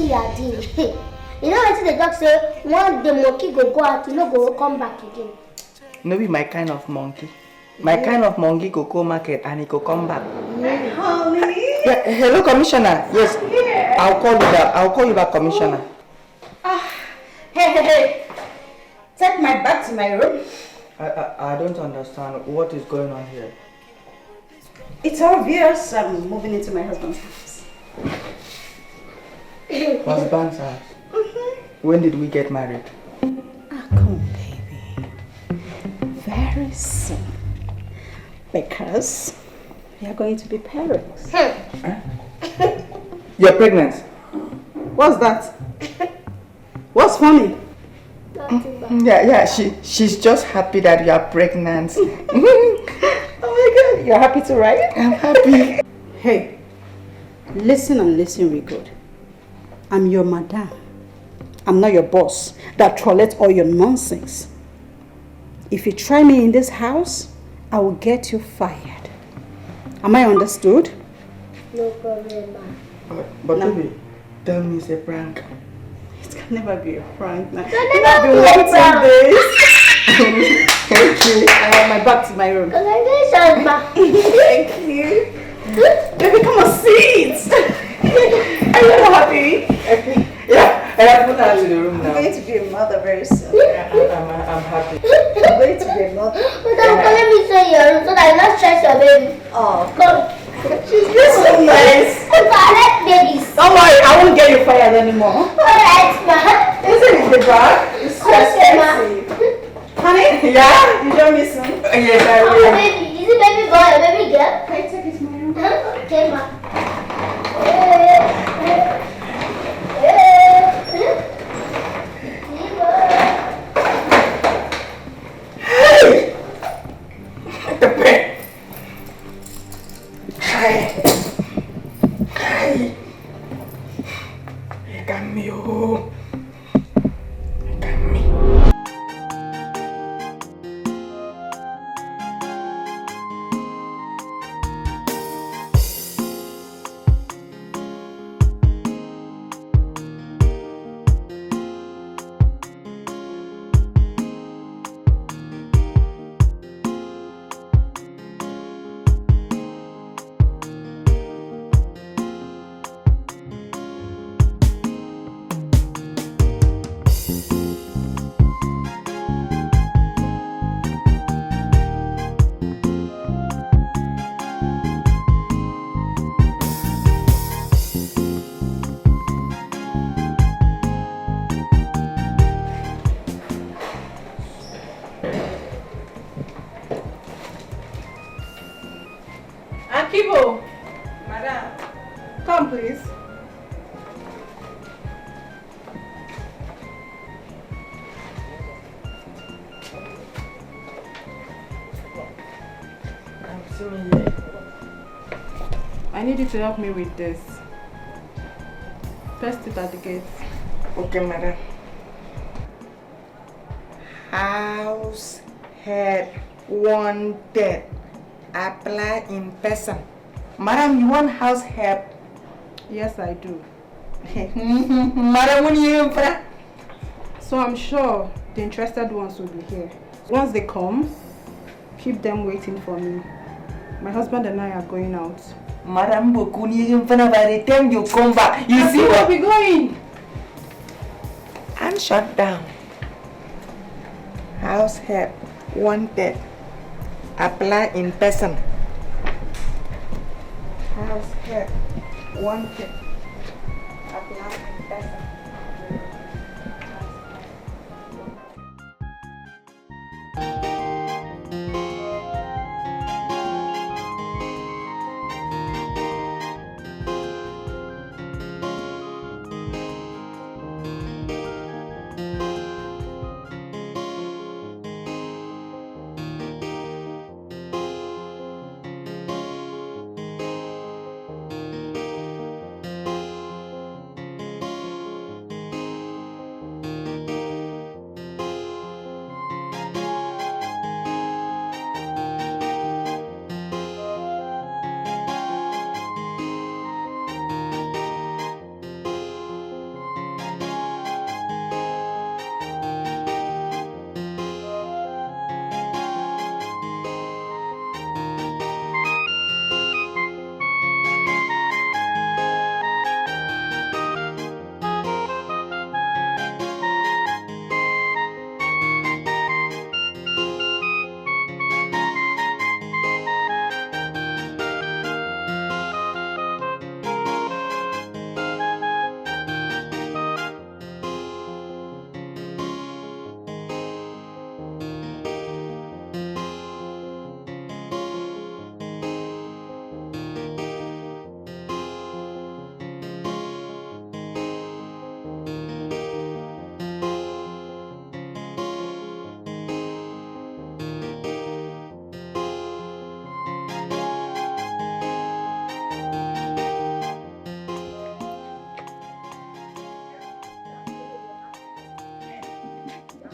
wetin you are doing. You know wetin the dog say, once the monkey go out, you no go come back again. No be my kind of monkey. My kind of monkey go market and he go come back. Honey. Yeah, hello, Commissioner. Yes, I'll call you back. I'll call you back, Commissioner. Hey. Take my bag to my room. I don't understand what is going on here. It's obvious I'm moving into my husband's house. Husband's house? When did we get married? Come on, baby. Very soon. Because we are going to be parents. Huh? You're pregnant? What's that? What's funny? Yeah, she's just happy that you are pregnant. Oh my God, you're happy too, right? I'm happy. Hey, listen and listen real good. I'm your madam. I'm not your boss that toilets all your nonsense. If you try me in this house, I will get you fired. Am I understood? No problem, ma. But baby, tell me it's a prank. It can never be a prank now. I've been wanting this. Thank you. I have my back to my room. Congratulations, ma. Thank you. Baby, come on, sit. Are you happy? Okay. Yeah, I have put her to the room now. I'm going to be a mother very soon. I'm happy. I'm going to be a mother. But let me show you your room so that you not stress your baby. Oh, Come. she's so nice. I like babies. Don't worry, I won't get you fired anymore. Alright, ma. Isn't it the bag? It's so sexy. Honey? Yeah? You join me soon? Yes, I Oh, will. baby. Is it baby boy or baby girl? Can you take it to my room? Okay, ma. Hey! The bed. Hi. Hi. You got me, oh. You got me. Akibo! Madam, come please. I need you to help me with this. Paste it at the gate. Okay, madam. House head wanted. Apply in person. Madam, you want house help? Yes, I do. Madam, when you So I'm sure the interested ones will be here. Once they come, keep them waiting for me. My husband and I are going out. Madam, by the time you come back, you see where what we going? And shut down. House help wanted. Apply in person. House help wanted. Apply in person.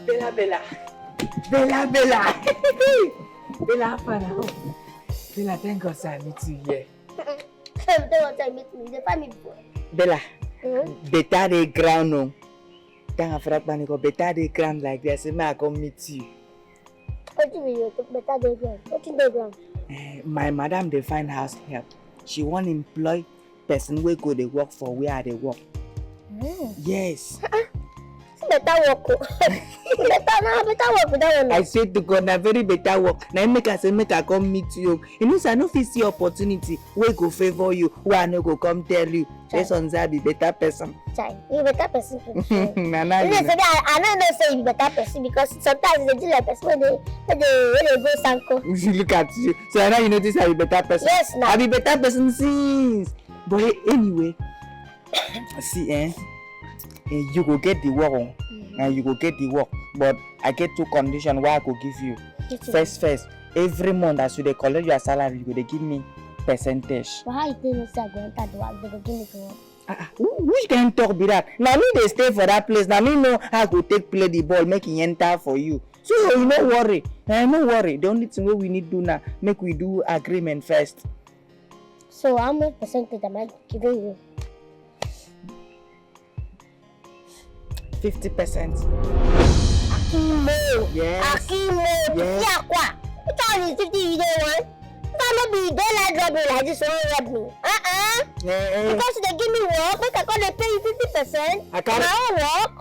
Bella. Bella, Fana. Bella, thank God I meet you here. Don't want to meet me. The family boy. Bella, better the ground no. Thank God for that man. Better the ground like this. I come meet you. What do you mean? Better the ground. What in the ground? My madam they find house help. She want employ person wey go dey work for where they work. Yes. Better work. Better work with that one. I said to God, na very better work. Now make I say make I come meet you. You know, say I no fit see opportunity wey go favor you. Where I no go come tell you. Jasson be better person. Chai, you better person. Nana, you know, so I don't say you better person because sometimes they do like person when they go sanko. Look at you. So now you notice I be better person. Yes, now. I be better person since. But anyway, see, you go get the work. You go get the work. But I get 2 conditions why I go give you. First, every month as you dey collect your salary, you go dey give me percentage. But how you think you say I go enter the work? They go give me the work. Which can talk be that? Now me they stay for that place. Now me know how go take play the ball, make it enter for you. So you no worry. No worry. The only thing we need do now, make we do agreement first. So how much percentage am I giving you? 50%. Akimo. Yes. Akimo. Yes. Which one is 50 you don't want? Don't be don't like robbery like this one rob me. Because they give me work, make I come they pay you 50%.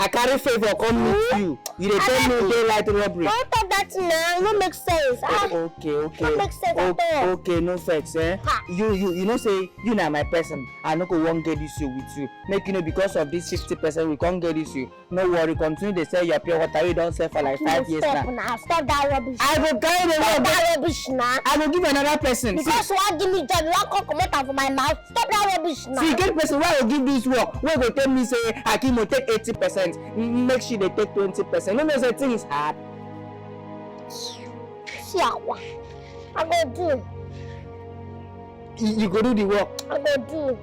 I carry favor come meet you. You dey tell me daylight robbery. Don't talk that now. It don't make sense. Okay. Don't make sense at all. Okay, no vex, You know say you na my person. I no go wan get this you with you. Make you know because of this 50% we can't get this you. No worry, continue to sell your pure water. You don't sell for like 5 years now. Stop that rubbish. I will carry the that rubbish now. I will give another person. Because you want give me job, you want come out from my mouth. Stop that rubbish now. See, get person why will give this work. Why go tell me say Hakim will take 80%. Make sure they take 20%. No, the thing is hard. See, I go do. You go do the work. I go do.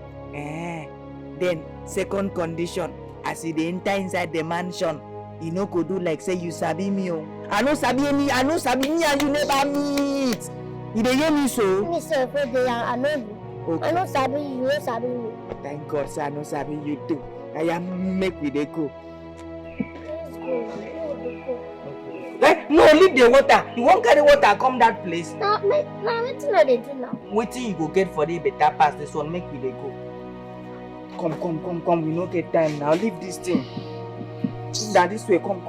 Then second condition, as you dey enter inside the mansion, you no go do like say you sabi me oh. I no sabi me and you never meet. You dey hear me so? Me say for the I know you. Okay. I no sabi you, you sabi me. Thank God say I no sabi you too. I am make we dey go. No, leave the water. You won't carry water come that place. No, wetin no dey do now? Wetin you go get for the better pass this one, make we dey go. Come. We no get time now. Leave this thing. That this way. Come.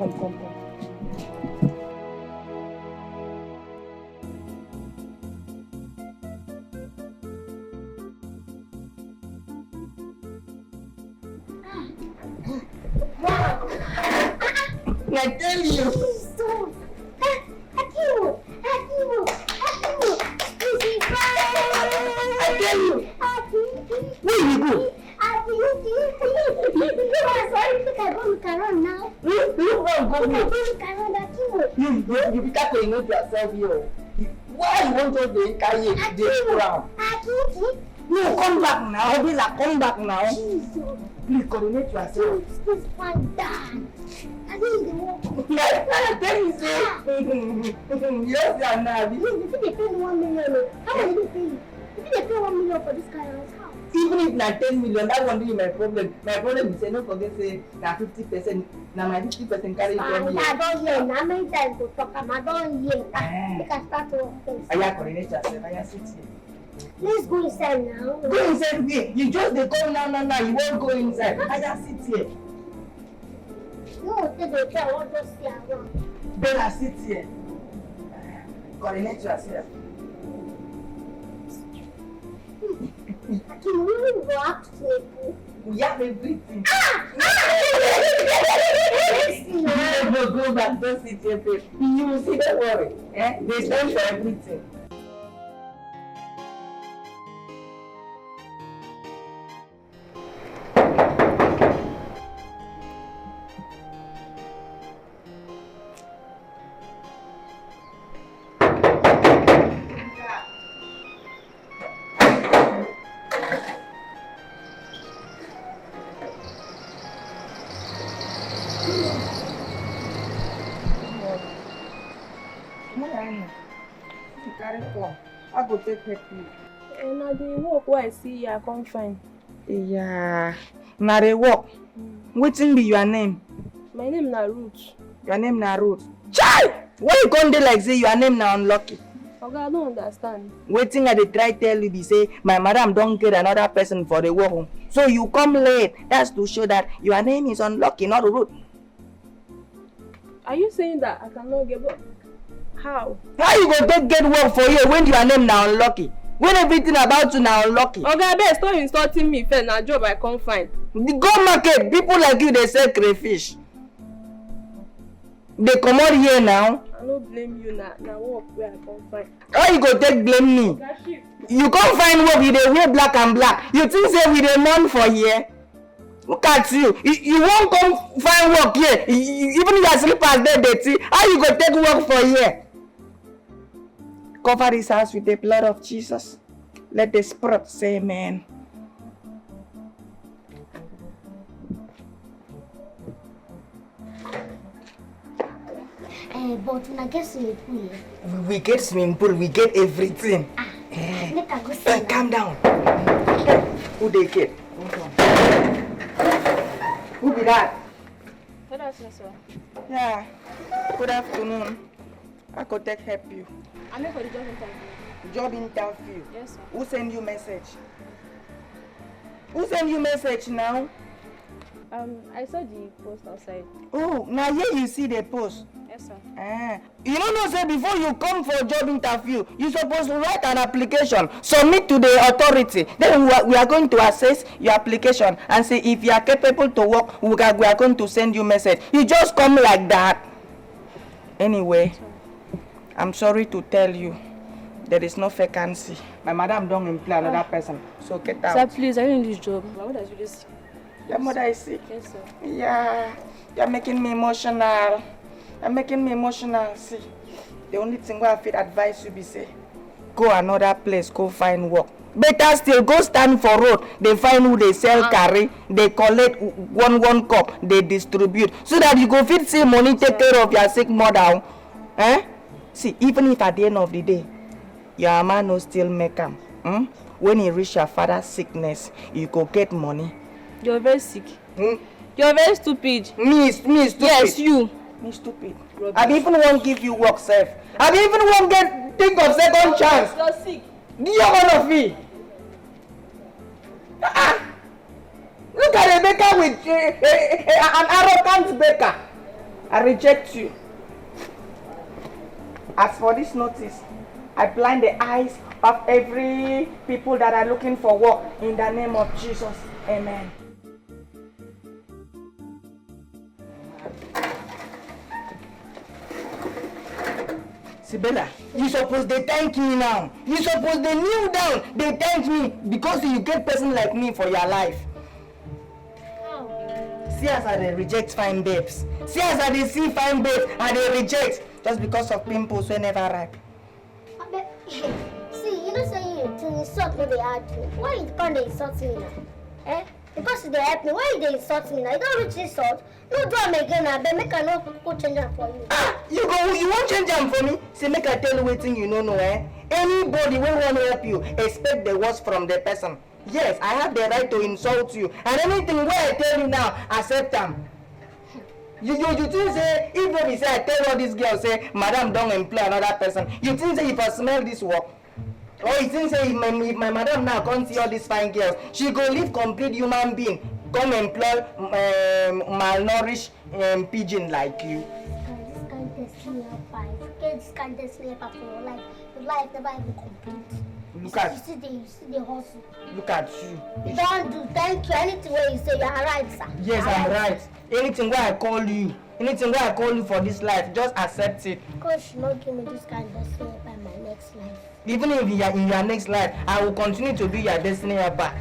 I tell you. I tell you. Where you go? You be careful not yourself here. Why you want to be carry this ground? No, come back now. Come back now. Please coordinate yourself. I didn't even walk. Tell me, say. Yes, you are now. If they pay 1 million, how much did they pay you? If they pay 1 million for this kind of house, even if na 10 million, that won't be my problem. My problem is say no forget say na 50%. Now my 50% carry from I don't hear. How many times to talk? I don't hear. You can start to work. Aya coordinate yourself. Aya sit here. Let's go inside now. Go inside here. You just dey come now. You won't go inside. Aya sit here. No, they don't care. I want to see around. Bella sit here. Coordinate yourself. Can we go up to the pool? We have everything. Go back. Don't sit here, babe. You will see. Don't worry. There's time for everything. You carry come. I go take help you. And I do work where I see you, I can't find. Yeah. Now they walk. Wetin be your name? My name na Ruth. Your name na Ruth. Chai! Why you come dey like say your name na unlucky? Okay, I don't understand. Wetin I dey try tell you be say my madam don get another person for the work. So you come late. That's to show that your name is unlucky, not Ruth. Are you saying that I cannot get work? How? How you go take get work for you when your name na unlucky? When everything about you na unlucky? Okay, I beg, stop insulting me first. Na job I can't find. Go market. People like you, they sell crayfish. They come out here now. I don't blame you now. Now work where I can't find. How you go take blame me? Okay, You can't find work, you dey wear black and black. You think say we dey mourn for here? Look at you. You won't come find work here. Even your slippers dey dirty. How you go take work for here? Cover this house with the blood of Jesus. Let the Spirit say amen. But when I get swimming pool, We get swimming pool, we get everything. make I go see. Calm down. Who they get? Who be that? Good afternoon, sir. Yeah. Good afternoon. I could take help you. I'm here for the job interview. Job interview. Yes, sir. Who send you message? Who send you message now? I saw the post outside. Oh, now here you see the post. Yes, sir. You don't know, say before you come for a job interview, you're supposed to write an application, submit to the authority. Then we are going to assess your application and say if you are capable to work, we are going to send you message. You just come like that. Anyway, I'm sorry to tell you, there is no vacancy. My madam don't employ another person, so get out. Sir, please, I need this job. My mother is really sick. Your mother is sick. Yes, sir. Yeah, you're making me emotional. You're making me emotional. See, the only thing I feel advise you be say, go another place, go find work. Better still, go stand for road. They find who they sell carry. They collect one cup. They distribute so that you go fit see money take care of your sick mother. See, even if at the end of the day, your man no still make am. When he reach your father's sickness, you go get money. You're very sick. You're very stupid. Me stupid. Yes, you. Me stupid. Rubbish. I even won't give you work safe. I even won't think of second chance. You're sick. Do you want of me? Look at a baker with an arrogant baker. I reject you. As for this notice, I blind the eyes of every people that are looking for work in the name of Jesus. Amen. Sibella, you supposed to thank me now. You supposed to kneel down. They thank me because you get person like me for your life. See as I reject fine babes. See as I see fine babes and they reject just because of pimples when never ripe. See, you know, say you to insult me, they add me. Why you can't insult me now? Because they help me. Why they insult me now? You don't reach insult. No do them again, I make I know go change them for you. You won't change them for me? See, make I tell you one thing you don't know, Anybody will want to help you, expect the worst from the person. Yes, I have the right to insult you. And anything where I tell you now, accept them. You think say, if Ebube say I tell all these girls say, madam don't employ another person. You think say if I smell this work, or you think say if my madam now can't see all these fine girls, she go live complete human being, come employ malnourished pigeon like you. This kind of destiny for your life. Your life never even complete. Look at you see the hustle. Look at you. You don't do thank you. Anything where you say you are right, sir. Yes, I'm right. Anything where I call you for this life, just accept it. God should not give me this kind of destiny by my next life. Even if you are in your next life, I will continue to be your destiny helper.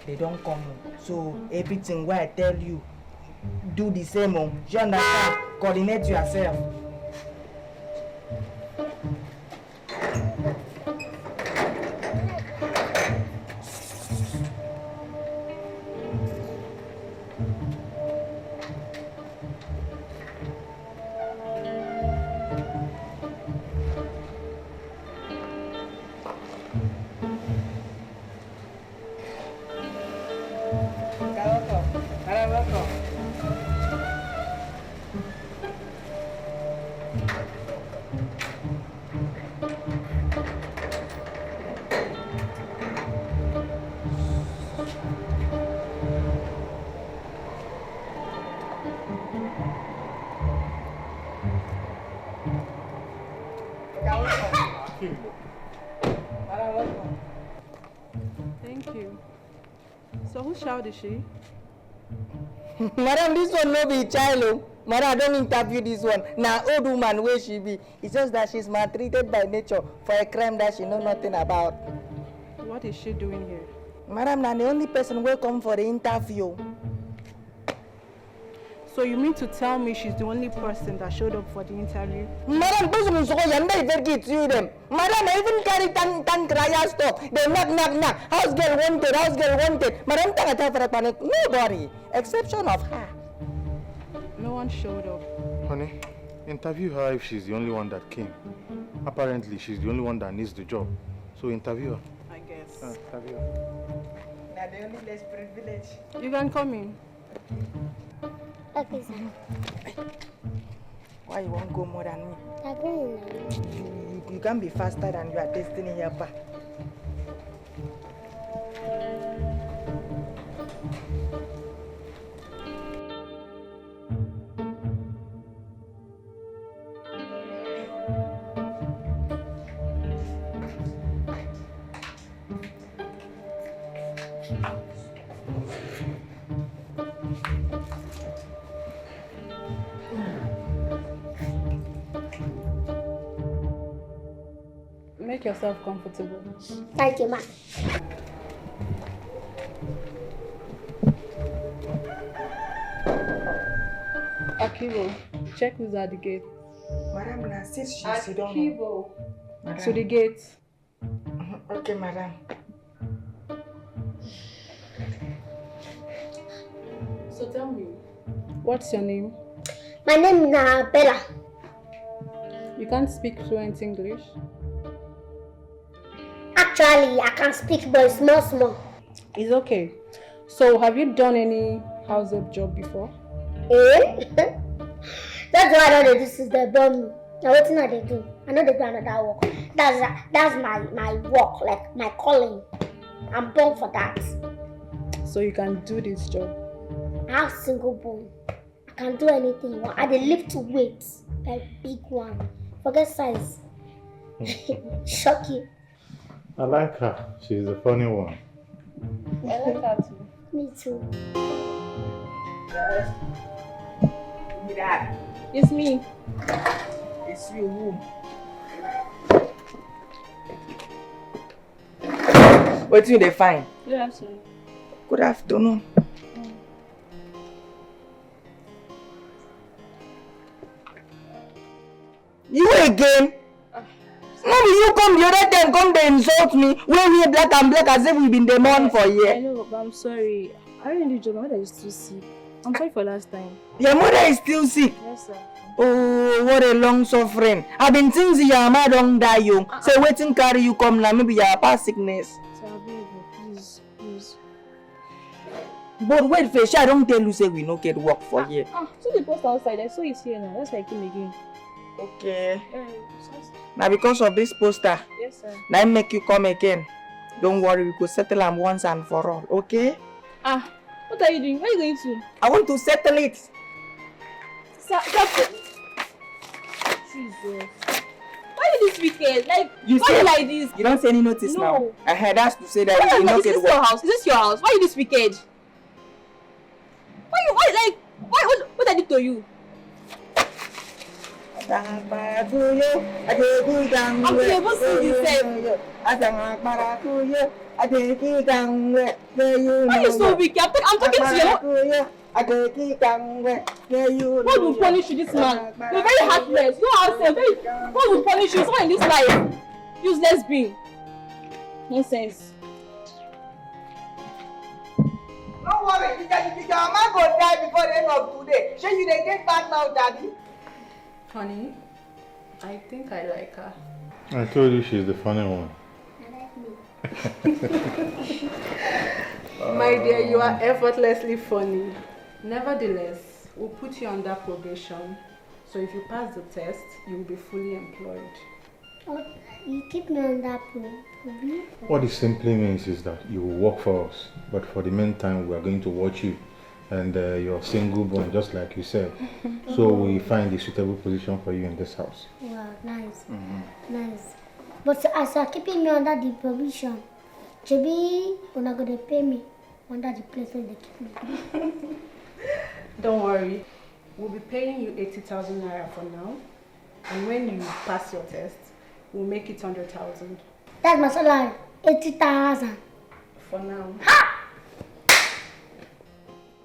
They don't come. So everything where I tell you, do the same. You understand? Coordinate yourself. Madam, welcome. Thank you. So whose child is she? Madam, this one no be child. Oh. Madam, I don't interview this one. Now, old woman, where she be? It's just that she's maltreated by nature for a crime that she know nothing about. What is she doing here? Madam, now the only person will come for the interview. So you mean to tell me she's the only person that showed up for the interview? Madam, person so yanda get you them. Madam, I even carry tan kraya stuff. They knock. House girl wanted. Madam, nobody, exception of her. No one showed up. Honey, interview her if she's the only one that came. Apparently, she's the only one that needs the job. So interview her. I guess. Interview her. Now the only less privilege. You can come in. Okay, sir. Why you won't go more than me? I'm going now. You can be faster than your destiny here, pa. Make yourself comfortable. Thank you, ma. Akibo, check who's at the gate. Madam, now since she sit down. Akibo, to the gate. Okay, madam. So tell me, what's your name? My name is Bella. You can't speak fluent English? Actually, I can speak, but it's small. It's okay. So have you done any house help job before? Eh? That's why I know this is the bomb. Now what do they do? I know they do another work. That's my work, like my calling. I'm born for that. So you can do this job? I have single bone. I can do anything you want. I dey lift weights, like big one. Forget size. Shock you. I like her. She's a funny one. I like her too. Me too. Dad, It's me. it's you. Who? What do they find? Good afternoon. Good afternoon. You again? Maybe you come the other time, come to insult me. We're black and black as if we've been the mourn for I years. know, but I'm sorry. I don't do job. My mother is too sick. I'm sorry for last time. Your mother is still sick. Yes, sir. Oh, what a long suffering. I've been thinking your mother don't die young. So waiting carry you come now, maybe you're past sickness. Sir, baby, please. But wait, Fish, I don't tell you say we no get work for here. See the post outside. I saw it here now. That's why I came again. Okay. Now because of this poster, Yes, sir. now I make you come again. Don't worry, we could settle them once and for all, okay? What are you doing? Where are you going to? I want to settle it. Sir, Jesus. Why are you this wicked? Like, You why say- are you like this? You don't say any notice No. now. I had asked to say that Why you are not is get this your work. house? Is this your house? Why are you this wicked? What I did to you? I'm able to see this. Why are you so wicked? I'm talking to you. What will punish you, this man? You're very heartless. You are what will punish you? Someone in this life. Useless being. Nonsense. Don't worry, your man go die before the end of today. Show you they get back now, Daddy. Honey, I think I like her. I told you she's the funny one. My dear, you are effortlessly funny. Nevertheless, we'll put you under probation. So if you pass the test, you will be fully employed. Oh, you keep me on that probation. What it simply means is that you will work for us, but for the meantime, we are going to watch you. And you're single born, just like you said. So we find a suitable position for you in this house. Wow, nice. Nice. But as you're keeping me under the provision, maybe you're not going to pay me under the place where they keep me. Don't worry. We'll be paying you 80,000 naira for now. And when you pass your test, we'll make it 100,000. That's my salary. 80,000. For now. Ha!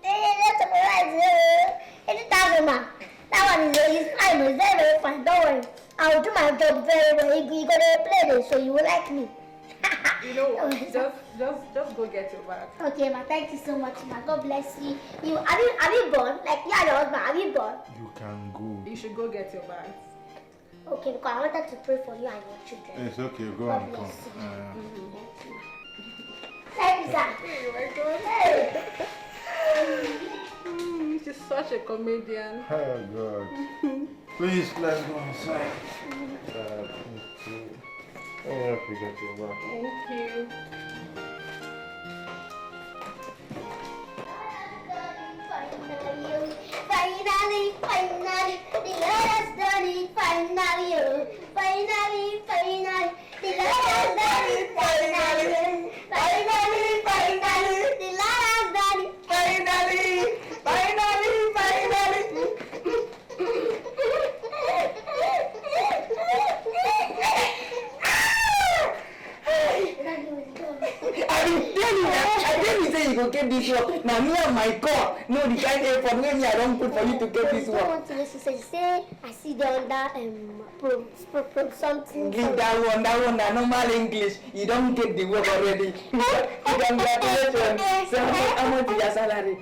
That's right. 80,000, man. That one is fine. It's very, very fine. Don't worry. I will do my job very well. You're going to play this, so you will like me. You know what? Just go get your bag. Okay, ma. Thank you so much, ma. God bless you. Have you born? Like, you and your husband, have you born? You can go. You should go get your bags. Okay, because I wanted to pray for you and your children. It's okay, go God and come. bless you. Thank you, sir. Oh my God. She's such a comedian. Oh God. Please, let's go inside. Oh, we get your back. Thank you. Finally, the Lord has done it. Finally, the Lord has done it. Finally, the Lord has done it. I tell you say you go get this work. Now me and my God know the kind of effort wey me I don't put for you to get this I don't work. want to listen. So you say I see the under something. Leave that one na normal English. You don't get the work already. Congratulations. So how much is your salary?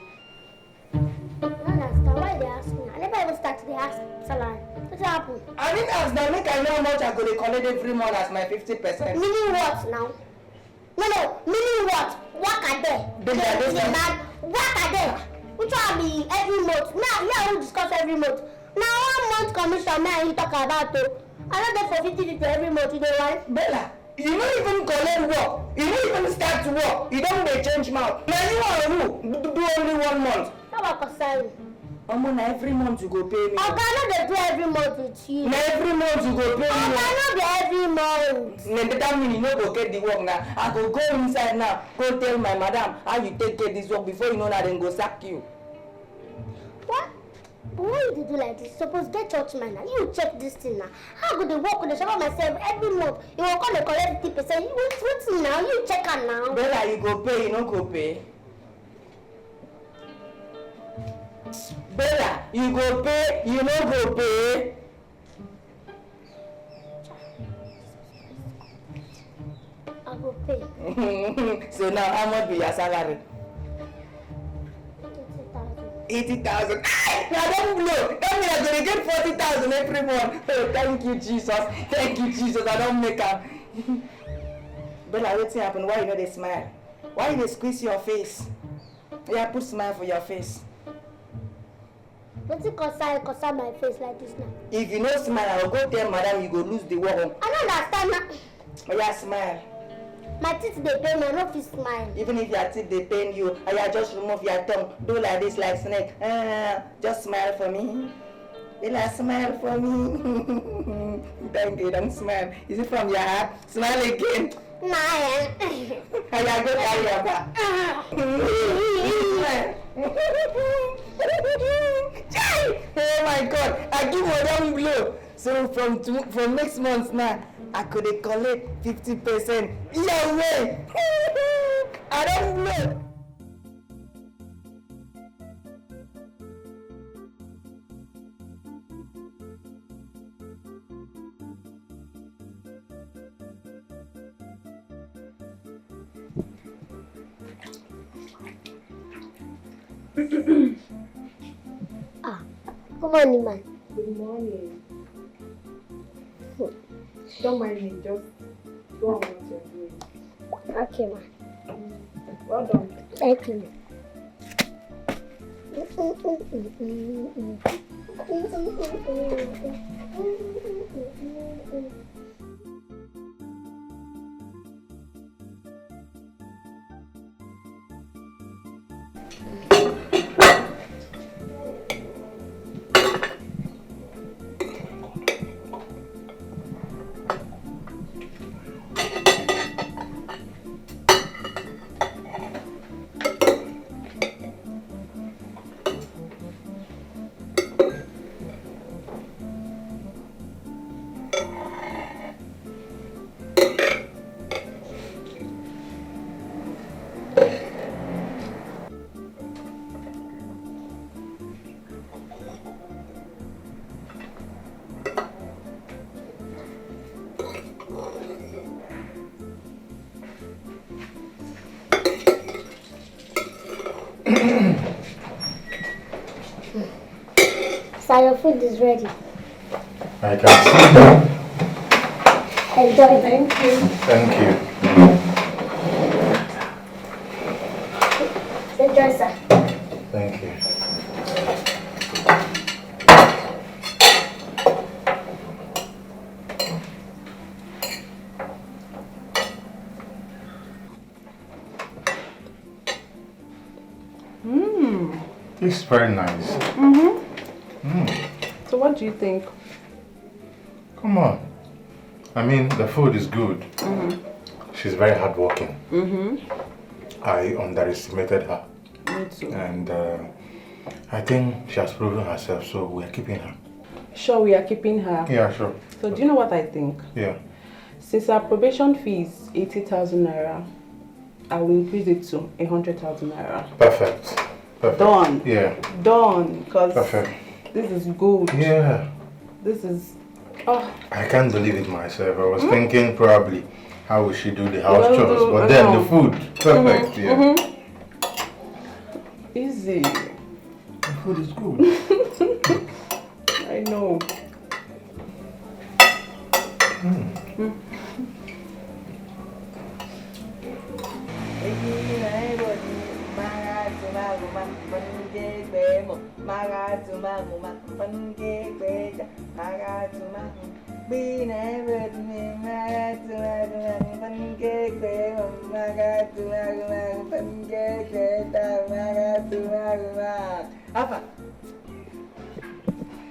I don't understand why they ask me. I never even started the ask salary. What happened? I didn't ask now, make I know how much I go to collect every month as my 50%. Meaning what now? No, meaning what? Work are there. Work are there. Which one be every month? Now, yeah, we discuss every month. Now, 1 month commission, man, you talk about too. I don't get for 50 every month, you know why? Bella, you don't even collect work. You don't even start to work. You don't dey change mouth. Now you want to do only 1 month. How about concern? Omo, na every month you go pay me. Oga, no dey do every month with you. Na every month you go pay me. Oga, no be every month. Na that mean you no go get the work now. I go inside now, go tell my madam how you take care this work before you know that dem go sack you. What? But why you dey do like this? Suppose get church man now. You check this thing now. How go dey work with the shop myself every month? You go come dey collect 50%. Wait now. You check am now. Bella, you go pay, you no go pay. Bella, you go pay, you no go pay. I go pay. So now how much be your salary? 80,000. 80,000. Now don't blow. That means I'm going to get 40,000 every month. Oh, thank you, Jesus. Thank you, Jesus. I don't make up. Bella, what's happened? Why you know they smile? Why you squeeze your face? Yeah, put smile for your face. What's it concern my face like this now? If you no smile, I will go tell madam you go lose the work. I don't understand now. Oh, yeah, smile. My teeth they pain me, I no fit smile. Even if your teeth they pain you, oh, yeah, just remove your tongue. Do like this, like snake. Just smile for me. Bella, smile for me. Thank you, don't smile. Is it from your heart? Smile again. Nah, I go carry your back. Oh my God! I give her one blow. So from next month now, I could collect 50%. Yeah, way. I don't blow. Good morning, man. Good morning. Don't mind me, just go on what you're doing. Okay, man. Well done. Thank you. sir, your food is ready. I can see that. Enjoy. Thank you. Thank you. Enjoy, sir. Thank you. It's very nice. So what do you think? Come on. I mean, the food is good. She's very hardworking. I underestimated her. Me too. And I think she has proven herself, so we are keeping her. Sure, we are keeping her. Yeah, sure. So do you know what I think? Yeah. Since our probation fee is 80,000 naira, I will increase it to 100,000 naira. Perfect. Perfect. Done. Yeah. Done. Because Perfect. this is good. Yeah. This is... Oh. I can't believe it myself. I was thinking probably how will she do the house chores, but I then know. the food. Perfect. Yeah. Easy. The food is good. I know.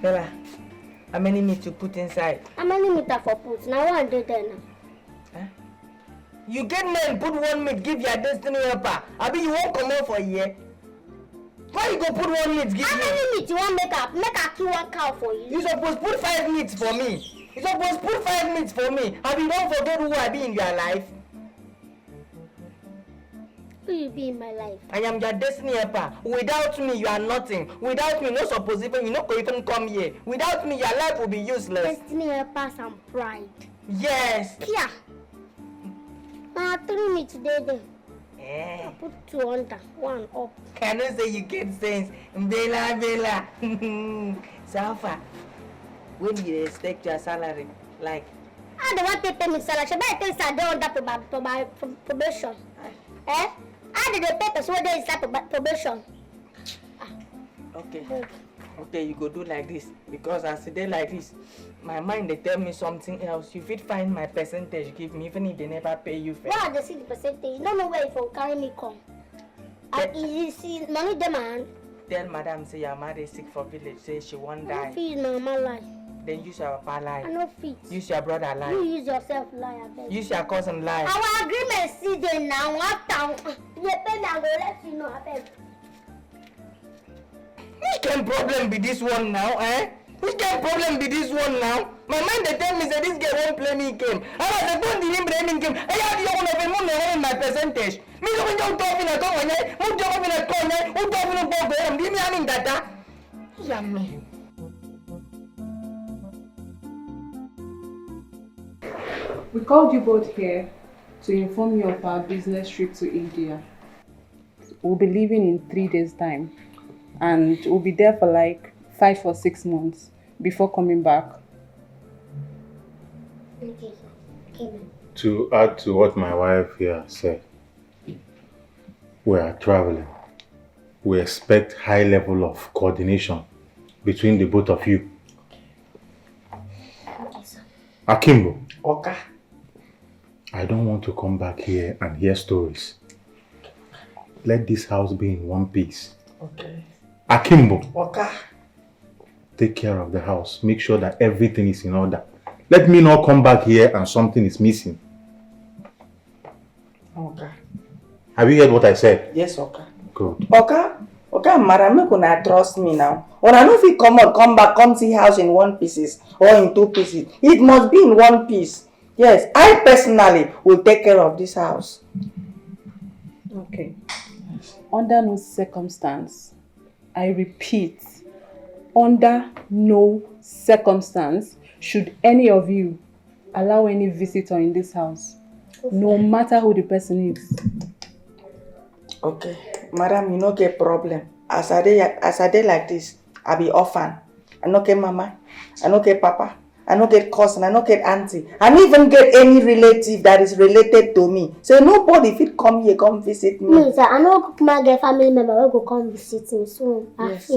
Bella, how many meat you put inside? How many meter for put? Now 100 there now. You get men put one meat, give your destiny helper. I mean, you won't come out for a year. Why you go put one meat, give How me? many meat you want make her kill one cow for you? You supposed put 5 meats for me. You supposed put 5 meats for me. Have you don't forget who I be in your life? Who you be in my life? I am your destiny helper. Without me, you are nothing. Without me, no suppose even you no go even come here. Without me, your life will be useless. Destiny helpers and pride. Yes. Yeah. 3 meat today there. Eh. I put 2 under, 1 up. Can you say you get sense? Bella, Bella. So far, when you expect your salary, like, How they want to pay me salary? Should I tell you under probation? Eh? How did they pay person when they start probation? okay, you go do like this. Because as they like this, my mind they tell me something else. You fit find my percentage, give me, even if they never pay you fair. Why they see the percentage? You don't know where if you carry me come. And you see money demand. Tell madam say your mother is sick for village, say she won't I die. feel normal life. Then use your papa I lie. no fit. Use your brother You lie. use yourself lie, I beg. Use your cousin lie. Our agreement see there now. After you pay me, I will let you know, I beg. Which kind problem be this one now, eh? Which kind problem be this one now? My mind they tell me say this girl won't play me game. I was like, don't even play me game. I have you want to my percentage. Me don't know talking at all, eh? Who talking at all, eh? Who talking about them? Give me I mean that. Yummy. We called you both here to inform you of our business trip to India. We'll be leaving in 3 days' time. And we'll be there for like 5 or 6 months before coming back. Okay, sir. To add to what my wife here said, we are traveling. We expect high level of coordination between the both of you. Okay, sir. Akimbo, Okay. I don't want to come back here and hear stories. Let this house be in one piece. Okay. Akimbo, Okay. take care of the house. Make sure that everything is in order. Let me not come back here and something is missing. Okay. Have you heard what I said? Yes, okay. Good. Okay, madam, make una trust me now. When I know if you come back, come see house in 1 pieces or in 2 pieces. It must be in 1 piece. Yes, I personally will take care of this house. Okay. Under no circumstance, I repeat, under no circumstance should any of you allow any visitor in this house, no matter who the person is. Okay, madam, you no get problem. As I dey like this, I be orphan. I no get mama, I no get papa, I no get cousin, I no get auntie, I no even get any relative that is related to me. So nobody fit come here, come visit me. Me, sir, I know my get family member will go come visit me soon. Yes.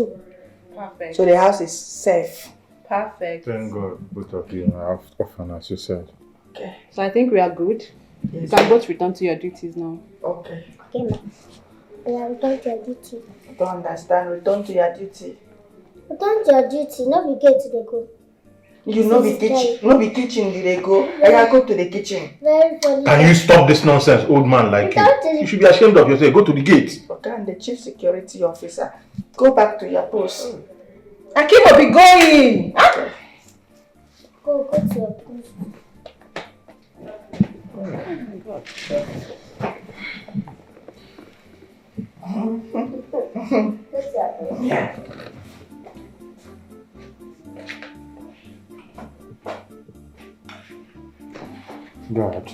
Perfect. So the house is safe. Perfect. Thank God, both of you are orphan, as you said. Okay. So I think we are good. Yes. You can both return to your duties now. Okay. Okay, ma. Yeah, return to your duty. Don't understand. Return to your duty. Return to your duty. No be get to the go. You no be kitchen. No be kitchen. Did they go? I can go to the kitchen. Very funny. Can you stop this nonsense, old man like you? You should be ashamed of yourself. Go to the gate. Okay, I'm the chief security officer. Go back to your post. Akibo, be going. Okay. Go to your post. Oh my God. Yeah. God.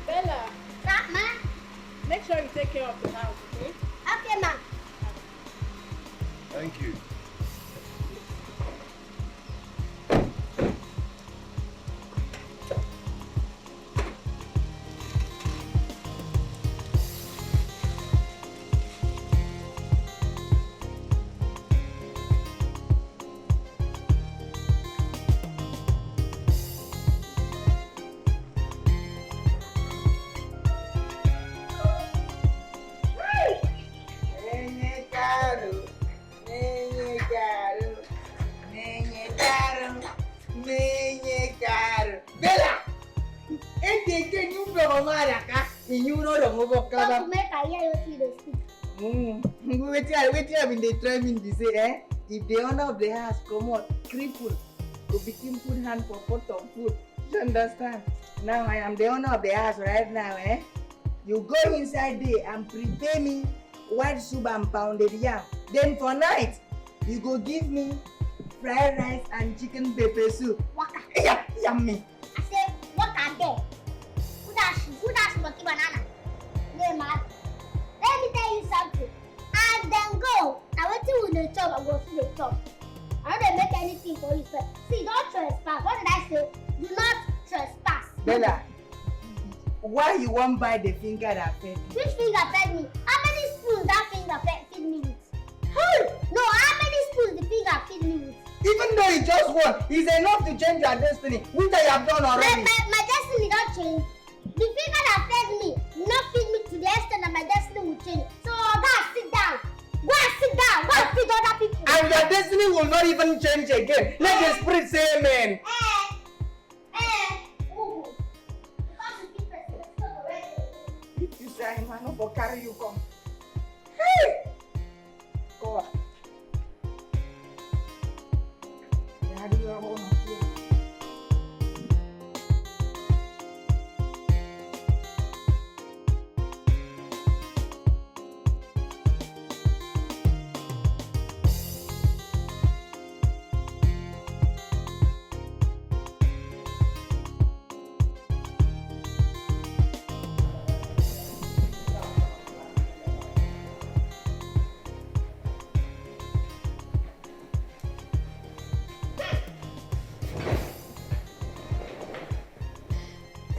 Bella, Stop, ma. make sure you take care of the house, okay? Okay, ma. Thank you. Don't make I hear you the speak. Wetin I been dey try me be say, if the owner of the house comot, cripple, go begin put hand for pot of food. You understand? Now I am the owner of the house right now, You go inside there and prepare me white soup and pounded yam. Then for night, you go give me fried rice and chicken pepper soup. Waka. Yummy. I say, what are they? Who dash monkey banana? Yeah, man. Let me tell you something. And then go. Now what you will chop, I go see the chop. I don't make anything for you, sir. See, don't trespass. What did I say? Do not trespass. Bella, why you won't buy the finger that fed me? Which finger fed me? How many spoons that finger feed me with? No, how many spoons the finger feed me with? Even though it's just one, it's enough to change your destiny, which I have done already. My destiny don't change. The finger that fed me will not feed me to the extent that my destiny will change. So go and sit down. Go and sit down. Go and feed other people. And your destiny will not even change again. Let the spirit say amen. If you say I'm not going to carry you come. Hey! Go on. Yeah, do your own.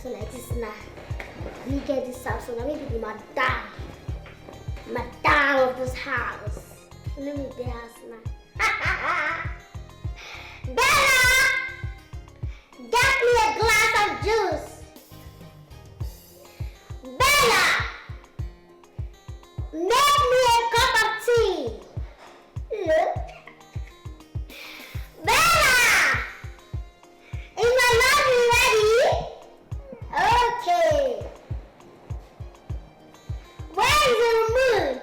So like this now. We get this house, so let me be the madam of this house. So let me be the house now. Bella! Get me a glass of juice. Bella! Make me a cup of tea. Look. Bella! Is my laundry ready? Okay. Where is the remote?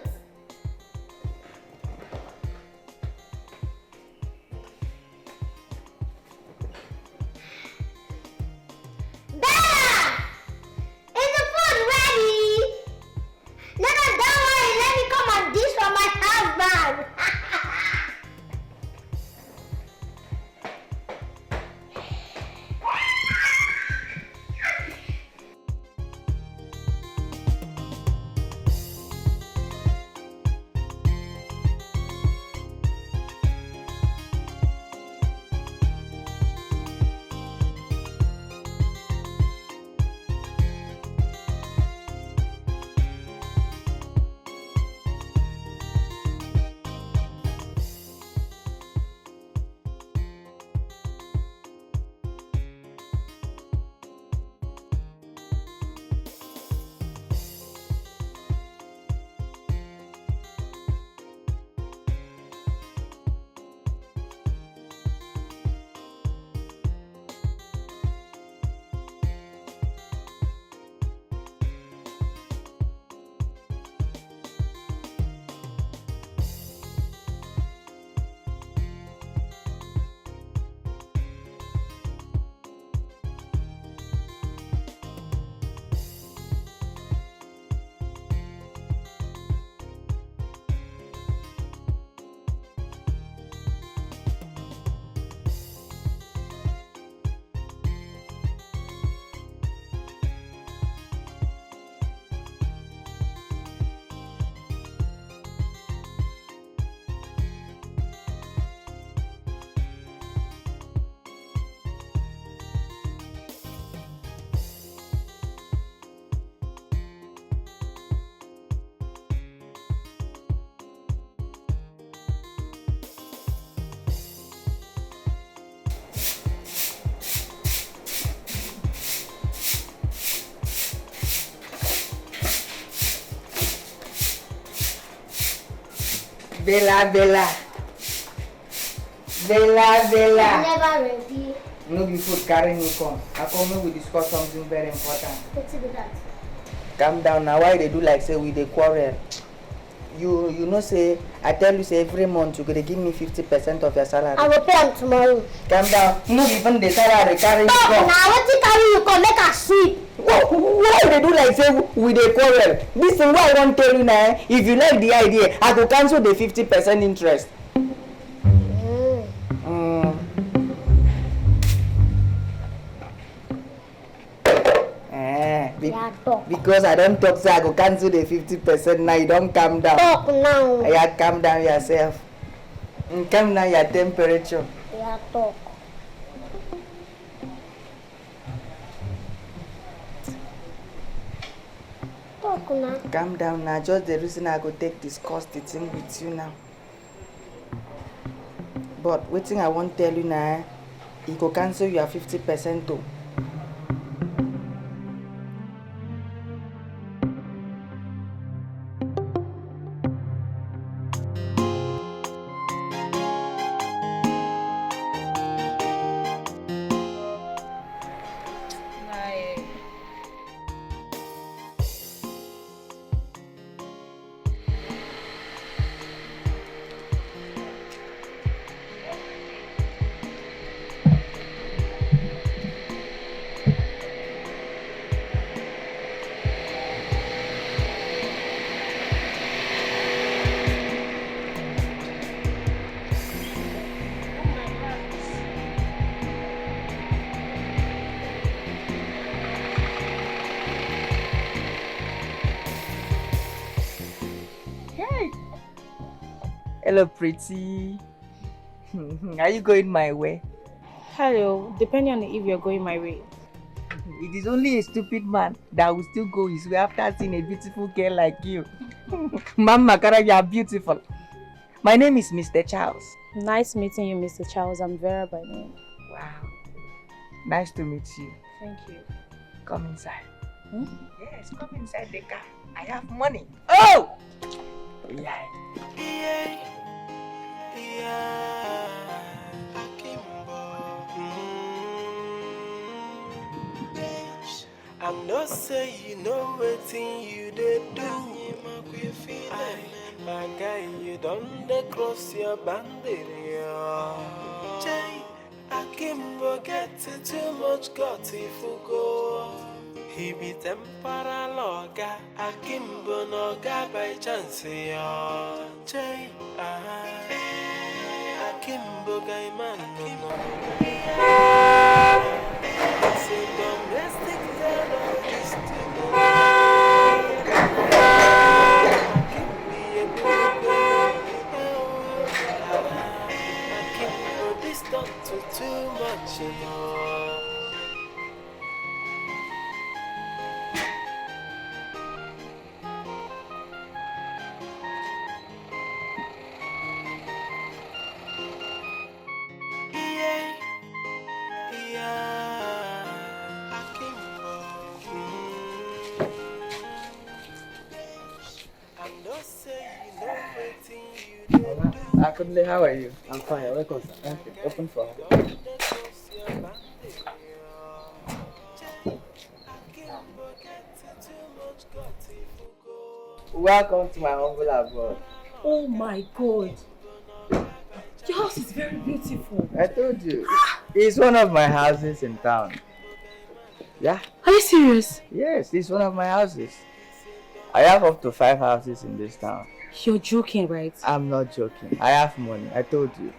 Bella, Bella. Bella, I'm Bella. never ready. No be food carry me come. I come here we discuss something very important. What's it that? Calm down now. Why they do like say we dey quarrel? You know say I tell you say every month you gonna give me 50% of your salary. I will pay on tomorrow. Calm down. No even the salary carry me Stop come. now. What you carry you come make a sweep. Why they do like say we dey quarrel? This thing what I want tell you now. If you like the idea, I go cancel the 50% interest. Because I don't talk, so I go cancel the 50%. Now you don't calm down. Talk now. Yeah, calm down yourself. Calm down your temperature. Yeah, talk. Talk now. Calm down now. Just the reason I go take discuss the thing with you now. But what thing I won't tell you now, you go cancel your 50% too. Hello, pretty. Are you going my way? Hello, depending on if you're going my way. It is only a stupid man that will still go his way after seeing a beautiful girl like you. Mama, Kara, you are beautiful. My name is Mr. Charles. Nice meeting you, Mr. Charles. I'm Vera by name. Wow. Nice to meet you. Thank you. Come inside. Hmm? Yes, come inside the car. I have money. Oh! Yeah. I'm not say you know wetin you dey do. My guy, you don't cross your boundary. Jay, Akimbo get too much gut if you go. He be temporal loga, Akimbo no ga by chance. Jay, Akimbo guy man no. It's a domestic terrorist. Akimbo, this not too much, you know. Akunle, how are you? I'm fine. Welcome, sir. Okay, open for her. Welcome to my humble abode. Oh my God. Your house is very beautiful. I told you. It's one of my houses in town. Yeah? Are you serious? Yes, it's one of my houses. I have up to 5 houses in this town. You're joking, right? I'm not joking. I have money. I told you.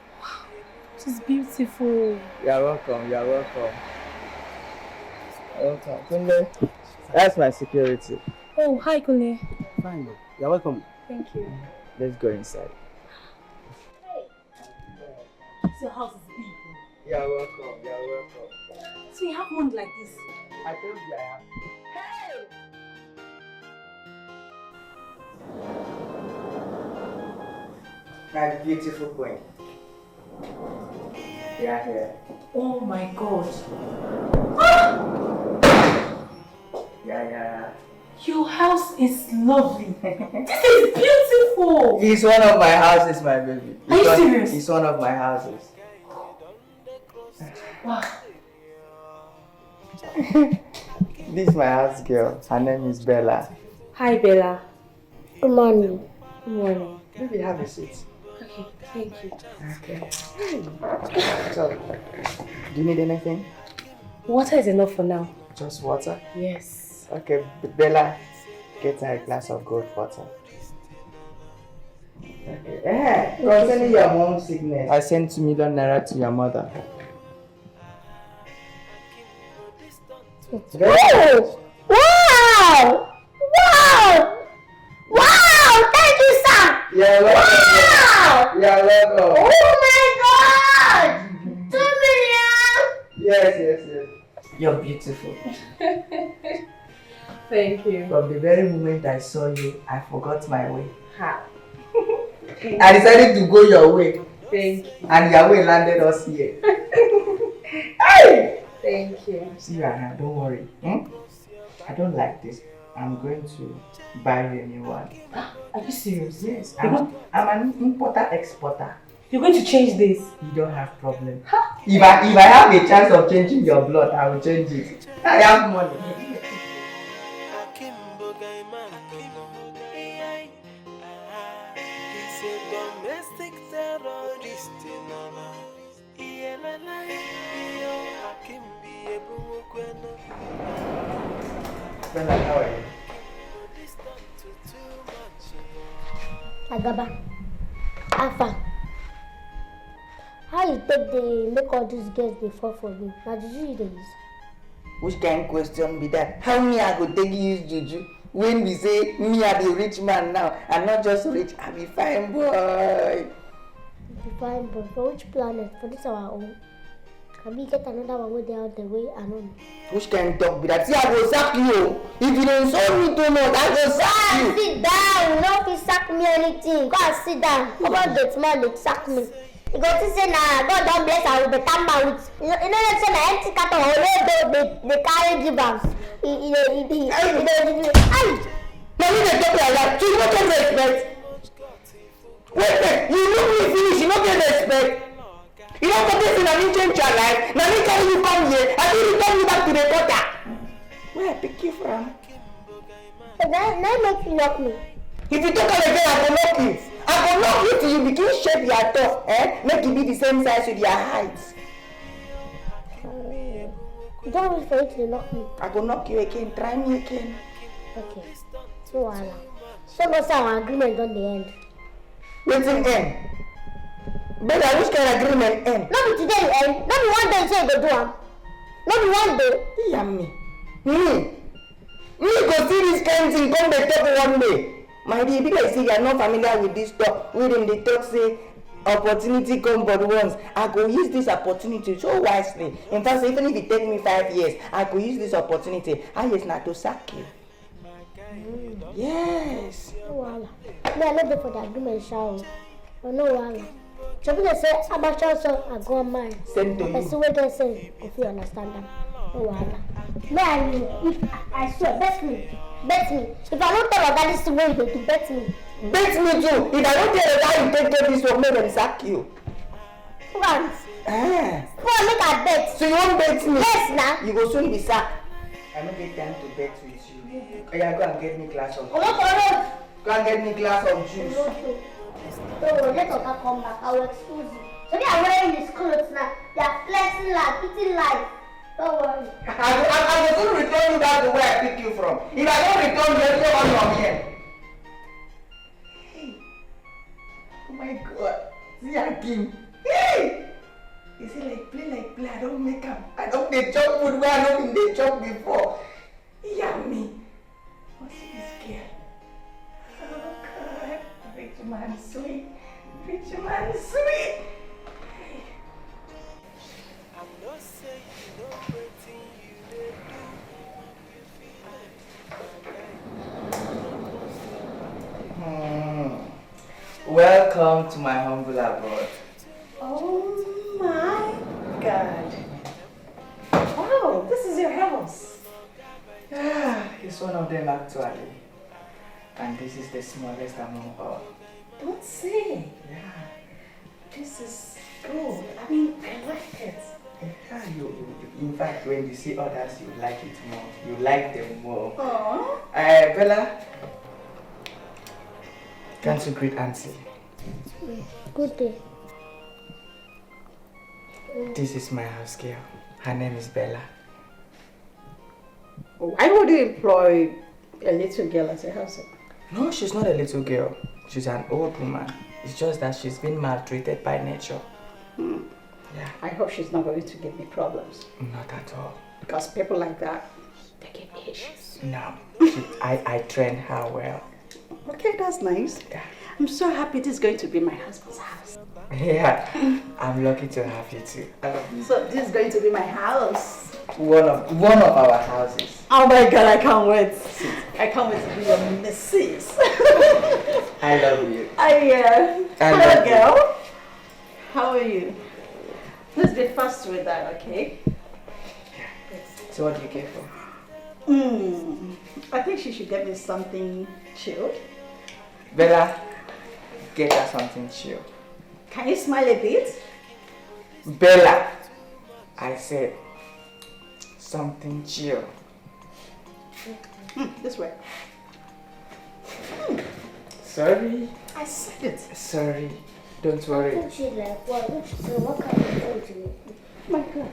It is beautiful. You're welcome. You're welcome. Welcome. Kunle, that's my security. Oh, hi, Kule. Fine. You're welcome. Thank you. Let's go inside. Your house is big. You're welcome. You're welcome. So you have money like this? I told you I have. My beautiful queen. Yeah, here. Oh my God. Yeah. Your house is lovely. This is beautiful. It's one of my houses, my baby. Are you serious? It's one of my houses. Wow. This is my house girl. Her name is Bella. Hi, Bella. Good morning. Good morning. Maybe have a seat. Okay, thank you. Okay. So, do you need anything? Water is enough for now. Just water? Yes. Okay, Bella, get her a glass of cold water. Okay. Concerning your mom's sickness, I sent 2 million naira to your mother. Wow! Wow! Wow! Wow! Thank you, sir! You're welcome. Wow! You're welcome. Oh my God! 2 million! Yes. You're beautiful. Thank you. From the very moment I saw you, I forgot my way. Ha. I decided to go your way. Thank you. And your way landed us here. Hey! Thank you. See you now, don't worry. I don't like this. I'm going to buy you a new one. Are you serious? Yes, I'm an importer-exporter. You're going to change this? You don't have problem. If I have a chance of changing your blood, I will change it. I have money. Bella, how are you? Agaba, Alpha, how you take the make all these girls before for me? Now did you this? Which kind of question be that? How me I go take use juju? When we say me I be rich man now, I'm not just rich, I be fine boy. Be fine, but for which planet? For this our own. Can we get another one where they are the way I know? Which kind of talk be that? See, I go sack you. If you don't insult me too much, I go sack you. Sit down. No, if you sack me anything, go and sit down. Come on, that man, they sack me. You go to say, nah, God don't bless her with the tamba with. You know that say, nah, empty cat or they carry givers. Ay! Now you dey talk like that. You no get respect. Wait, you know me finish. You no get respect. You don't forget that I didn't change your life. Now me carry you come here. I didn't return you back to the gutter. Where I pick you from? Now make you knock me. If you talk again, I go knock you. I go knock you till you begin shape your top. Make it be the same size with your height. Don't wait for you to knock me. I go knock you again. Try me again. Okay. No wahala. So no say our agreement don dey end. Wetin end? Brother, which kind of agreement end? No be today you end. No be one day say you go do am. No be one day. Yeah, me go see this kind thing come dey talk one day. My dear, be like say you are not familiar with this talk. We dem dey talk say opportunity come but once. I go use this opportunity so wisely. In fact, even if it take me 5 years, I go use this opportunity. I just not to sack you. Yes. No wahala. Me I no dey for the agreement sha. But no wahala. So people say Abacha so I go on mine. Send to you. Person wey get sense go fit understand am. No wahala. Me and you, if I swear, bet me. If I don't tell Oga this thing wey you dey do, bet me. Bet me too. If I don't tell you how you take care of this work, make them sack you. Want? Come on, make I bet. So you won't bet me? Yes, now. You go soon be sacked. I don't get time to bet with you. Oh, yeah, go and get me glass of juice. Go and get me glass of juice. Don't worry, let Oga come back. I will expose you. So they are wearing these clothes now. They are flexing life, eating life. Don't worry. I will soon return you back to where I picked you from. If I don't return you, everyone from here. Hey. Oh my God. See Hakim. Hey. Is it like play? I don't make up. I don't dey chop food where I don't dey chop before. Yummy. What's this girl? Oh God. Rich man sweet. I'm not saying you know everything you dey do. Welcome to my humble abode. Oh my God. Wow, this is your house. Ah, He's one of them actually. And this is the smallest among all. Don't say. Yeah. This is good. I mean, I like it. Yeah, in fact, when you see others, you like it more. You like them more. Aww. Bella, can't you greet Auntie? Good day. This is my house girl. Her name is Bella. Why would you employ a little girl as a housewife? No, she's not a little girl. She's an old woman. It's just that she's been maltreated by nature. Yeah. I hope she's not going to give me problems. Not at all. Because people like that, they give me issues. No. I trained her well. Okay, that's nice. Yeah. I'm so happy this is going to be my husband's house. Yeah. I'm lucky to have you too. So this is going to be my house. One of our houses. Oh my God, I can't wait. I can't wait to be your missus. I love you. Hello, girl. How are you? Let's be fast with that, okay? So what do you care for? I think she should get me something chilled. Bella, get her something chill. Can you smile a bit? Bella, I said something chill. This way. Sorry. I said it. Sorry. Don't worry. She's like, what kind of drink do you want? Oh my God.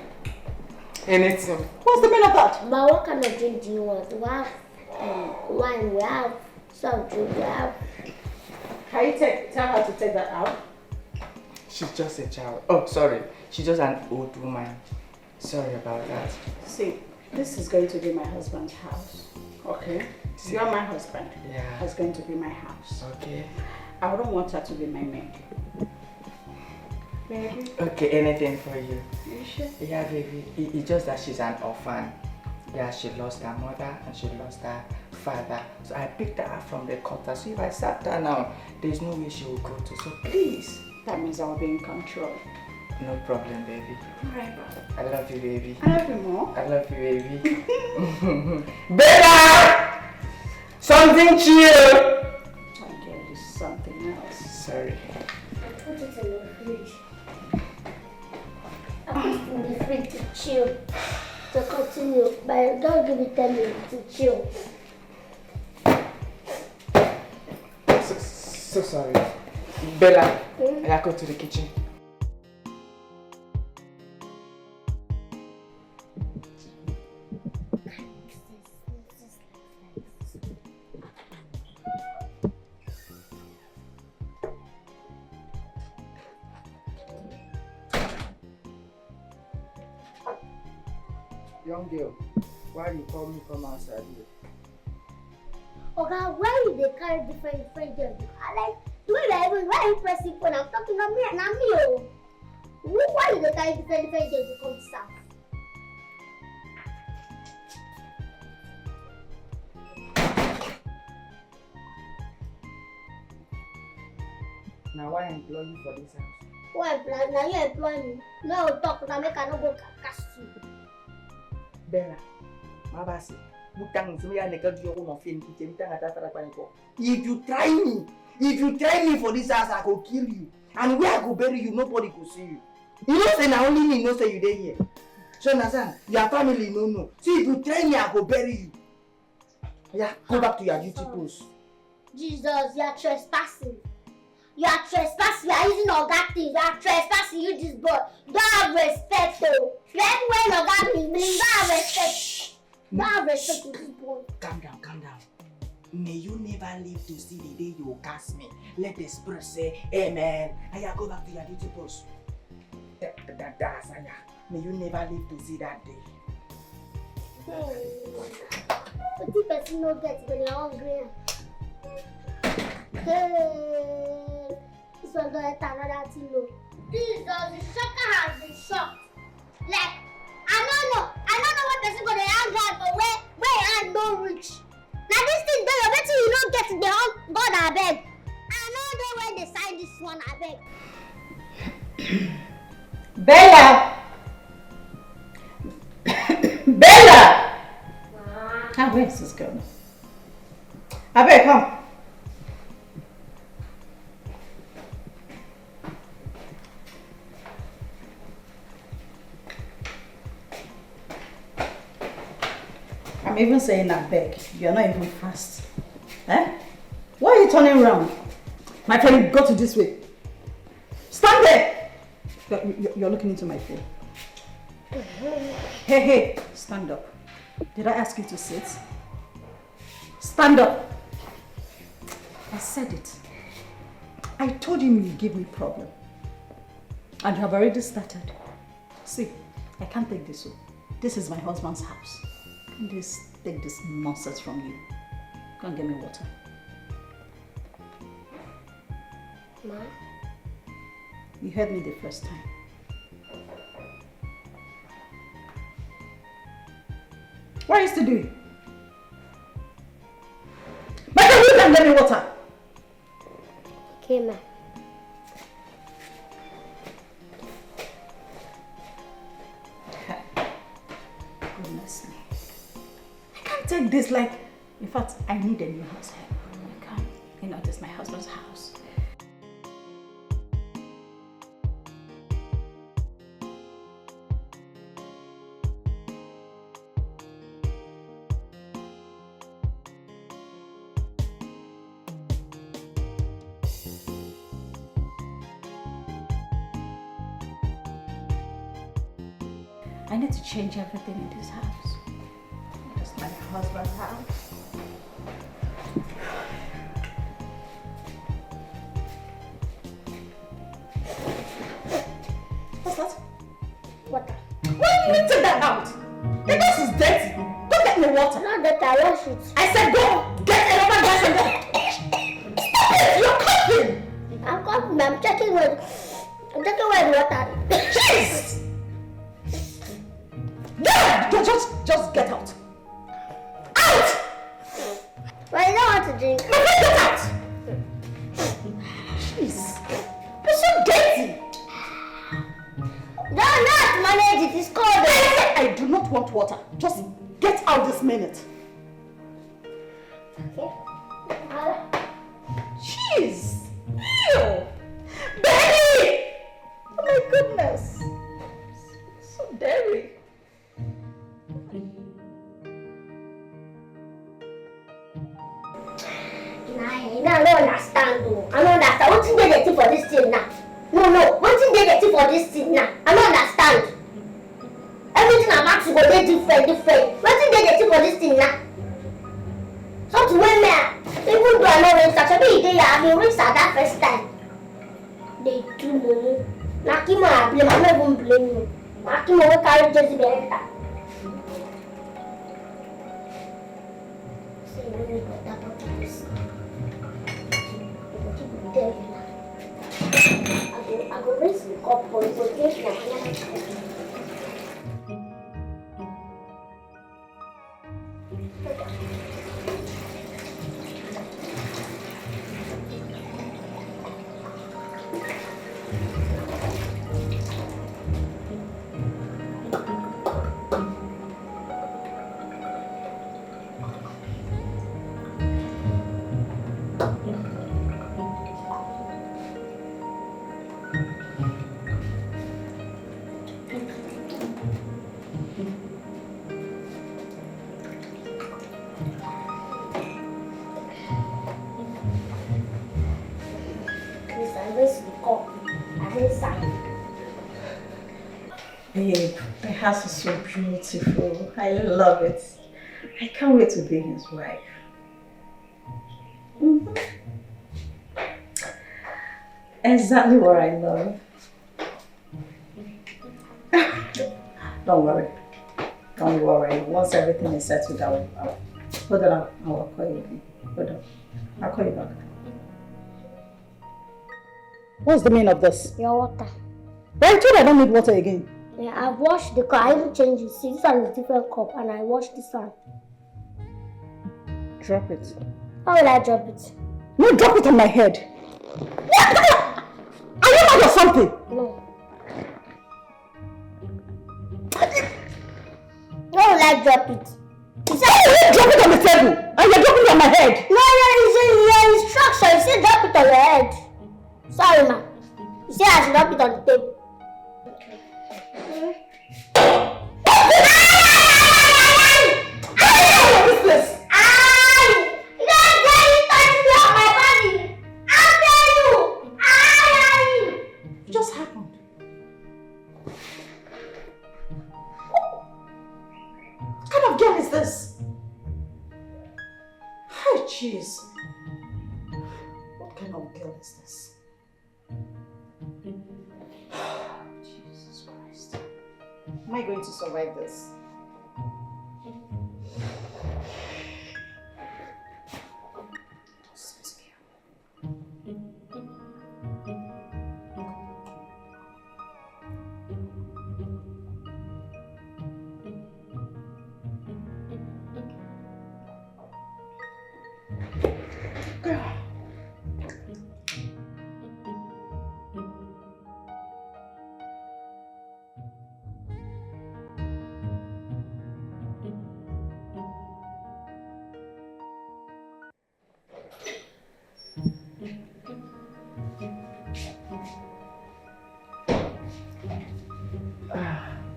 Anything. What's the meaning of that? But what kind of drink do you want? We have wine, we have soft drink, we have... Can you tell her to take that out? She's just a child. Oh, sorry. She's just an old woman. Sorry about that. See, this is going to be my husband's house. Okay? You're my husband. Yeah. It's going to be my house. Okay. I wouldn't want her to be my maid. Baby? Okay, anything for you. You sure? Yeah, baby. It's just that she's an orphan. Yeah, she lost her mother and she lost her father. So I picked her up from the gutter. So if I sat down now, there's no way she will go to. So please. That means I'll be in control. No problem, baby. Alright. I love you, baby. I love you more. I love you, baby. Bella! Something chill! I'll get you something else. Sorry. Put it in the fridge. I put it in the fridge to chill. To continue, but don't give it 10 minutes to chill. So sorry. Bella, I go to the kitchen. Young girl, why you call me from outside here? Okay, why you they carry different girls? I like the way that even why you pressing phone? I'm talking to me and I'm you. Why you they carry different girls to come to South? Now why I employ you for this house? Why employ? Now you employ me. No talk. Now make I no go cast you. Bella, my Bassey, if you try me for this house, I go kill you. And where I go bury you, nobody go see you. You know say na only me know say you dey here. So understand, your family no. See if you try me, I go bury you. Yeah, go back to your duty post. Jesus, you are trespassing. You are trespassing. You are using Oga things. You are trespassing. You this boy. Don't have respect, though. You everywhere Oga me, don't have respect. Don't have respect to this boy. Calm down. May you never live to see the day you will cast me. Let the spirit say, amen. And you go back to your duty post. May you never live to see that day. But the person no get when you're hungry. Hey, this one don't let another thing know. Jesus, the shocker has been shocked. Like, I don't know what person gonna hang out for where hand no reach. Now this thing there, I bet you don't get the whole God I beg. I know where they sign this one, I beg. Bella! Bella! Ah, Where is this girl? Abeg, come. I'm even saying abeg. You're not even fast. Eh? Why are you turning around? My friend, go to this way. Stand there! You're looking into my phone. Hey, stand up. Did I ask you to sit? Stand up. I said it. I told him you give me problem. And you have already started. See, I can't take this. This is my husband's house. I can't just take this nonsense from you. Come get me water. Ma? You heard me the first time. What are you still doing? But you can get me water. Okay, ma. Goodness me. I can't take this like... In fact, I need a new house help. I can't. You know, this is my husband's house. I need to change everything in this house. It's my husband's house. What's that? Water. Why did you take that out? The gas is dirty. Go get me water. Not that I wash it. I said go get another gas and go. Stop it! You're coughing! I'm coughing. I'm checking where the water is. Jeez! Yeah! Just get out. Out! But I don't want to drink. Get out! Jeez. You're so dirty. No, not manage it. It's cold. I do not want water. Just get out this minute. Okay. Jeez. Ew. Baby! Oh my goodness. So dirty. I don't understand though. I don't understand. What's in the for this thing now? No. What's in the for this thing now? I don't understand. Everything I'm asking go dey different. What's in the for this thing now? Something when even though I know when such a big day I been rinsed at that first time. They do money. Nakima I blame. I'm not even blaming you. Nakima will carry Jesse behind her. See, I really got that out of this. I go raise the cup for you, but drink na. Babe, my house is so beautiful. I love it. I can't wait to be his wife. Exactly what I love. Don't worry. Once everything is settled, I'll call you again. Hold on. I'll call you back. What's the meaning of this? Your water. But I told you I don't need water again. Yeah, I've washed the cup. I even changed it. See, this one is a different cup, and I washed this one. Drop it. How will I drop it? No, drop it on my head. Are you mad or something? No. How will I drop it? You said you drop it on the table? And you're dropping it on my head. No, it's in your instruction. You say drop it on your head. Sorry, ma. You say I should drop it on the table. Jeez. What kind of girl is this? Jesus Christ. Am I going to survive this?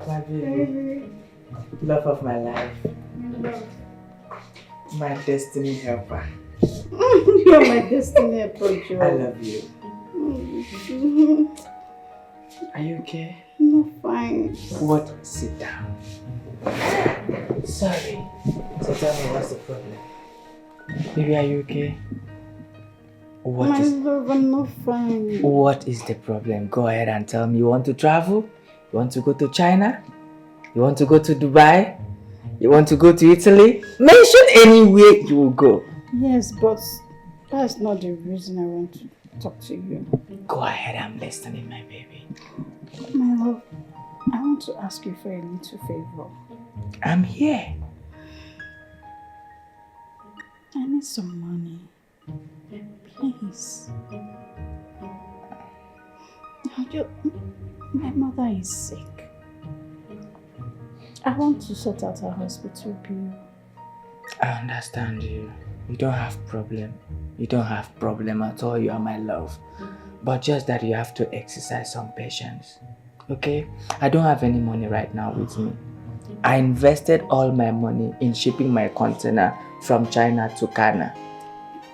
My baby, love of my life, my destiny helper. You're my destiny helper, Joe. I love you. Are you okay? I'm fine. What? Sit down. Sorry. So tell me, what's the problem? Baby, are you okay? My love, I'm not fine. What is the problem? Go ahead and tell me. You want to travel? You want to go to China? You want to go to Dubai? You want to go to Italy? Mention anywhere you will go. Yes, but that's not the reason I want to talk to you. Go ahead, I'm listening, my baby. My love, I want to ask you for a little favor. I'm here. I need some money. Please. My mother is sick. I want to sort out her hospital bill. I understand you. You don't have problem. You don't have problem at all. You are my love. But just that you have to exercise some patience. Okay? I don't have any money right now with me. I invested all my money in shipping my container from China to Ghana.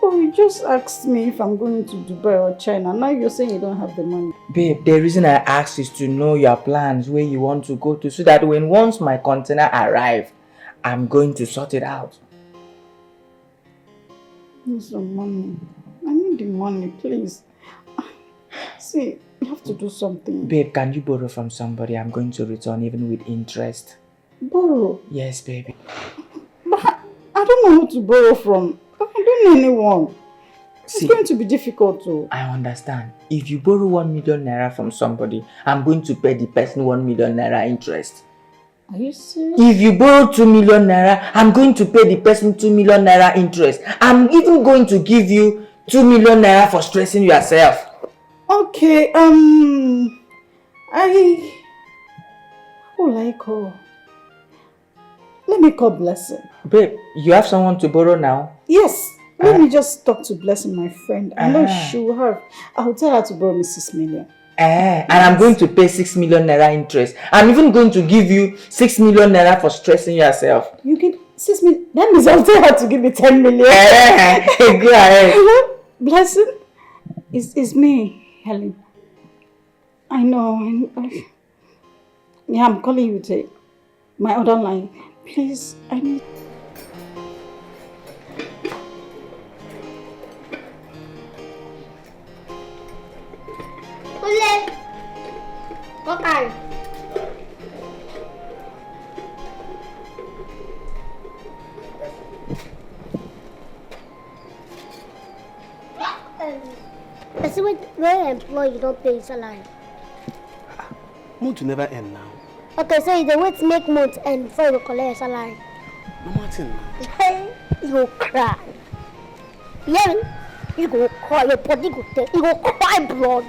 Oh, you just asked me if I'm going to Dubai or China. Now you're saying you don't have the money. Babe, the reason I asked is to know your plans, where you want to go to, so that once my container arrives, I'm going to sort it out. I need some money. I need the money, please. See, you have to do something. Babe, can you borrow from somebody? I'm going to return even with interest. Borrow? Yes, baby. But I don't know who to borrow from. I don't know anyone. It's going to be difficult too. I understand. If you borrow 1 million naira from somebody, I'm going to pay the person 1 million naira interest. Are you serious? If you borrow 2 million naira, I'm going to pay the person 2 million naira interest. I'm even going to give you 2 million naira for stressing yourself. Okay, who will I call? Let me call Blessing. Babe, you have someone to borrow now? Yes. Let me just talk to Blessing, my friend. I know she will have. I'll tell her to borrow me 6 million. And I'm going to pay 6 million naira interest. I'm even going to give you 6 million naira for stressing yourself. You give 6 million? That means I'll tell her to give me 10 million. Go ahead. Blessing? It's me, Helen. I know. Yeah, I'm calling you to my other line. Please, I need... Okay. I see when employee you don't pay salary. Month will never end now. Okay, so you wait to make months end before you collect your salary. No Martin. You go cry. Yeah, you go cry. Your body go take. You go cry blood.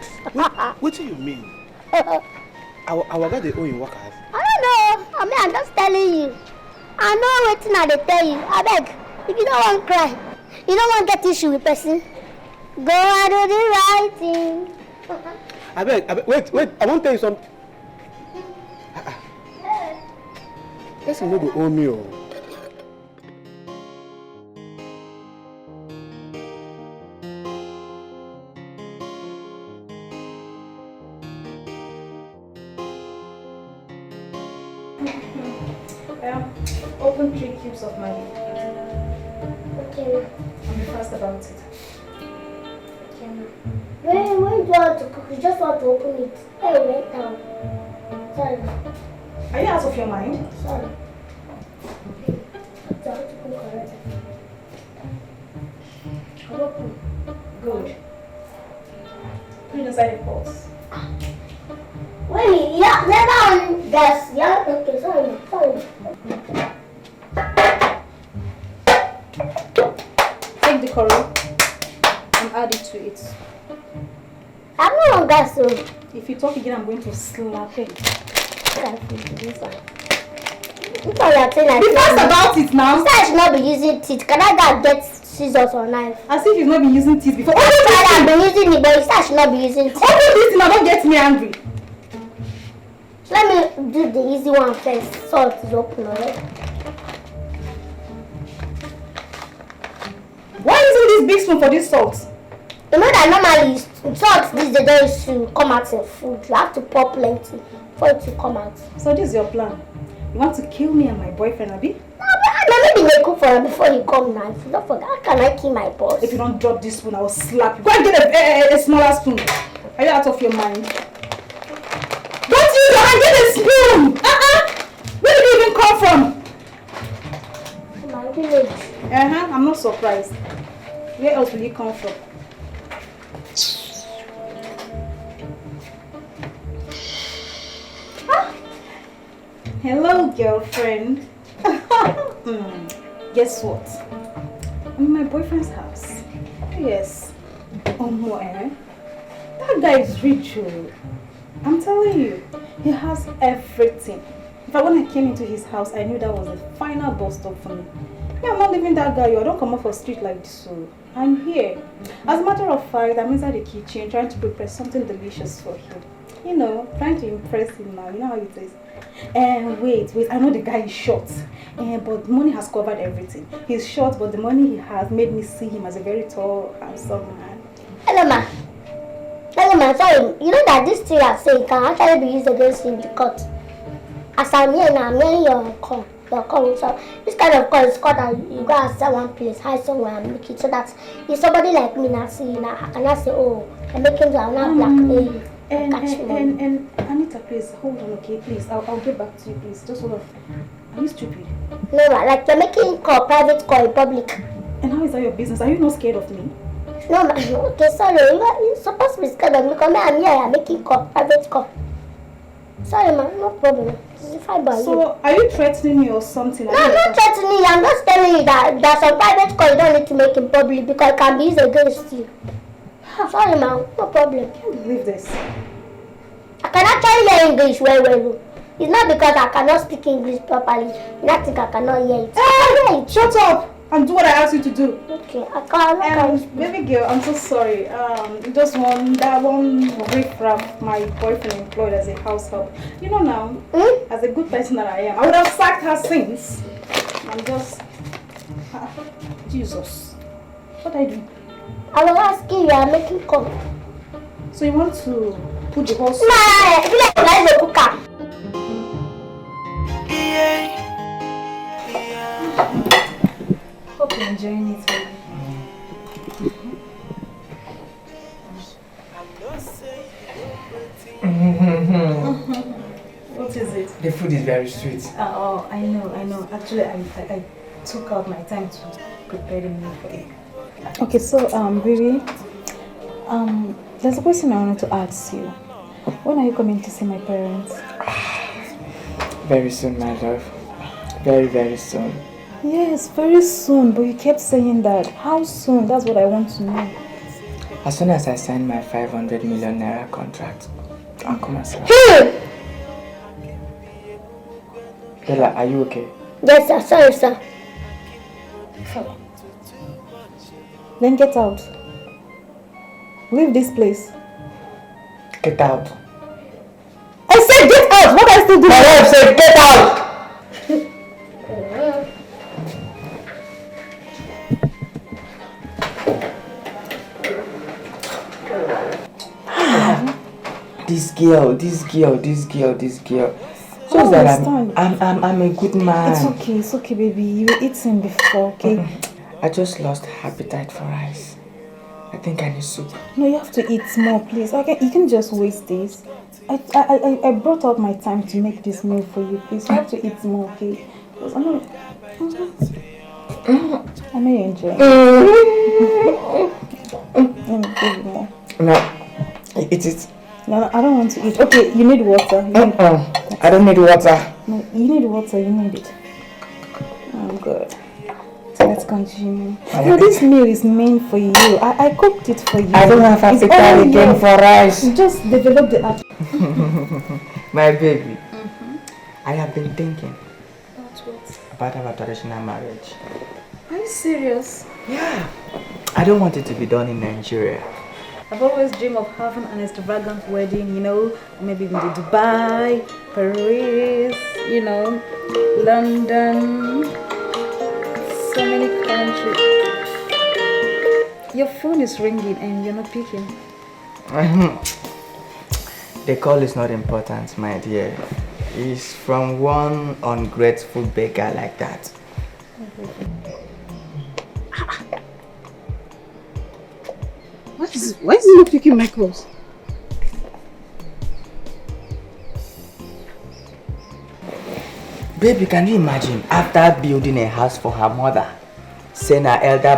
What do you mean? Our guy they owe in workers. I don't know. I mean, I'm just telling you. I know what now they tell you. I beg. If you don't want to cry, you don't want to get issue with person, go and do the right thing. I beg, wait, I want to tell you something. Person no go owe me. Open 3 cubes of money. Okay. I'll be fast about it. Where do you want to cook? You just want to open it. Hey, wait down. Sorry. Are you out of your mind? Sorry. I have to cook already. I'll open. Good. Put it inside the pot. Wait, yeah, never on gas. Yeah, okay, sorry. Take the curry and add it to it. I'm not on gas, so. If you talk again, I'm going to slap it. Be fast about it now. I should not be using teeth. Can I get scissors or knife? As if you've not been using teeth before. I've been using it, but I should not be using teeth. Open this thing now, don't get me angry. Let me do the easy one first. Salt is open already. Why using this big spoon for this salt? You know that normally salt these days don't used to come out in food. You have to pour plenty for it to come out. So this is your plan? You want to kill me and my boyfriend, Abi? No, but maybe they cook for him before he come now. If you don't forget, how can I kill my boss? If you don't drop this spoon, I will slap you. Go and get a smaller spoon. Are you out of your mind? Don't use your hand, get a spoon! Where did you even come from? My village. I'm not surprised. Where else will you come from? Hello, girlfriend. Guess what? I'm in my boyfriend's house. Yes. Oh no, that guy is rich. I'm telling you, he has everything. In fact, when I came into his house, I knew that was the final bus stop for me. Yeah, I'm not leaving that guy. I don't come off a street like this. So I'm here. As a matter of fact, I'm inside the kitchen trying to prepare something delicious for him. You know, trying to impress him now. You know how it is. And wait, I know the guy is short. But money has covered everything. He's short, but the money he has made me see him as a very tall, handsome man. Hello, ma. Sorry. You know that this thing I say can actually be used against you in the court. As I'm here now, I'm hearing your call. So this kind of call is called that you go and sell one place, hide somewhere and make it so that if somebody like me now see you now, I cannot say, oh, I'm making you, I'm not blackmail you. And Anita, please hold on, okay? Please, I'll get back to you, please. Just hold on. Are you stupid? No, like you're making private call in public. And how is that your business? Are you not scared of me? No, ma. Okay, sorry. You're supposed to be scared of me because I'm here. I'm making private call. Sorry, ma. No problem. So, are you threatening me or something? No, I'm not threatening you. I'm just telling you that there's some private call you don't need to make in public because it can be used against you. Sorry, ma. No problem. I can't believe this. I can actually hear English well. It's not because I cannot speak English properly. You don't think I cannot hear it. Hey, shut up and do what I asked you to do. Okay, I can't. Baby girl, I'm so sorry. Just one riff-raff my boyfriend employed as a house help. You know now, as a good person that I am, I would have sacked her since. I'm just... Jesus. What I do? I was asking you, I'm making call. So you want to put the horse... Nah, you like the cooker. Hope you're enjoying it, baby. What is it? The food is very sweet. Oh, I know. Actually, I took out my time to prepare the meal for you. Okay, so, baby, there's a question I wanted to ask you. When are you coming to see my parents? Very soon, my love. Very, very soon. Yes, very soon, but you kept saying that. How soon? That's what I want to know. As soon as I sign my 500 million naira contract, I'll come and see. Hey! Bella, are you okay? Yes, sir. Sorry, sir. Then get out. Leave this place. Get out. I said get out! What are you still doing? My wife said get out! This girl. Just that I'm a good man. It's okay, baby. You were eating before, okay? I just lost appetite for rice. I think I need soup. No, you have to eat more, please. You can just waste this. I brought out my time to make this meal for you, please. You have to eat more, okay? Because I know you're enjoying it. Let me give you more. No, eat it. No, I don't want to eat. Okay, you need water. I don't need water. No, you need water. You need it. Oh, good. So let's continue. No, this meal is meant for you. I cooked it for you. I don't have appetite again for rice. Just develop the app. My baby, I have been thinking about our traditional marriage. Are you serious? Yeah. I don't want it to be done in Nigeria. I've always dreamed of having an extravagant wedding, maybe in Dubai, Paris, London, so many countries. Your phone is ringing and you're not picking. The call is not important, my dear. It's from one ungrateful beggar like that. Why is he not picking my calls? Baby, can you imagine, after building a house for her mother, send her elder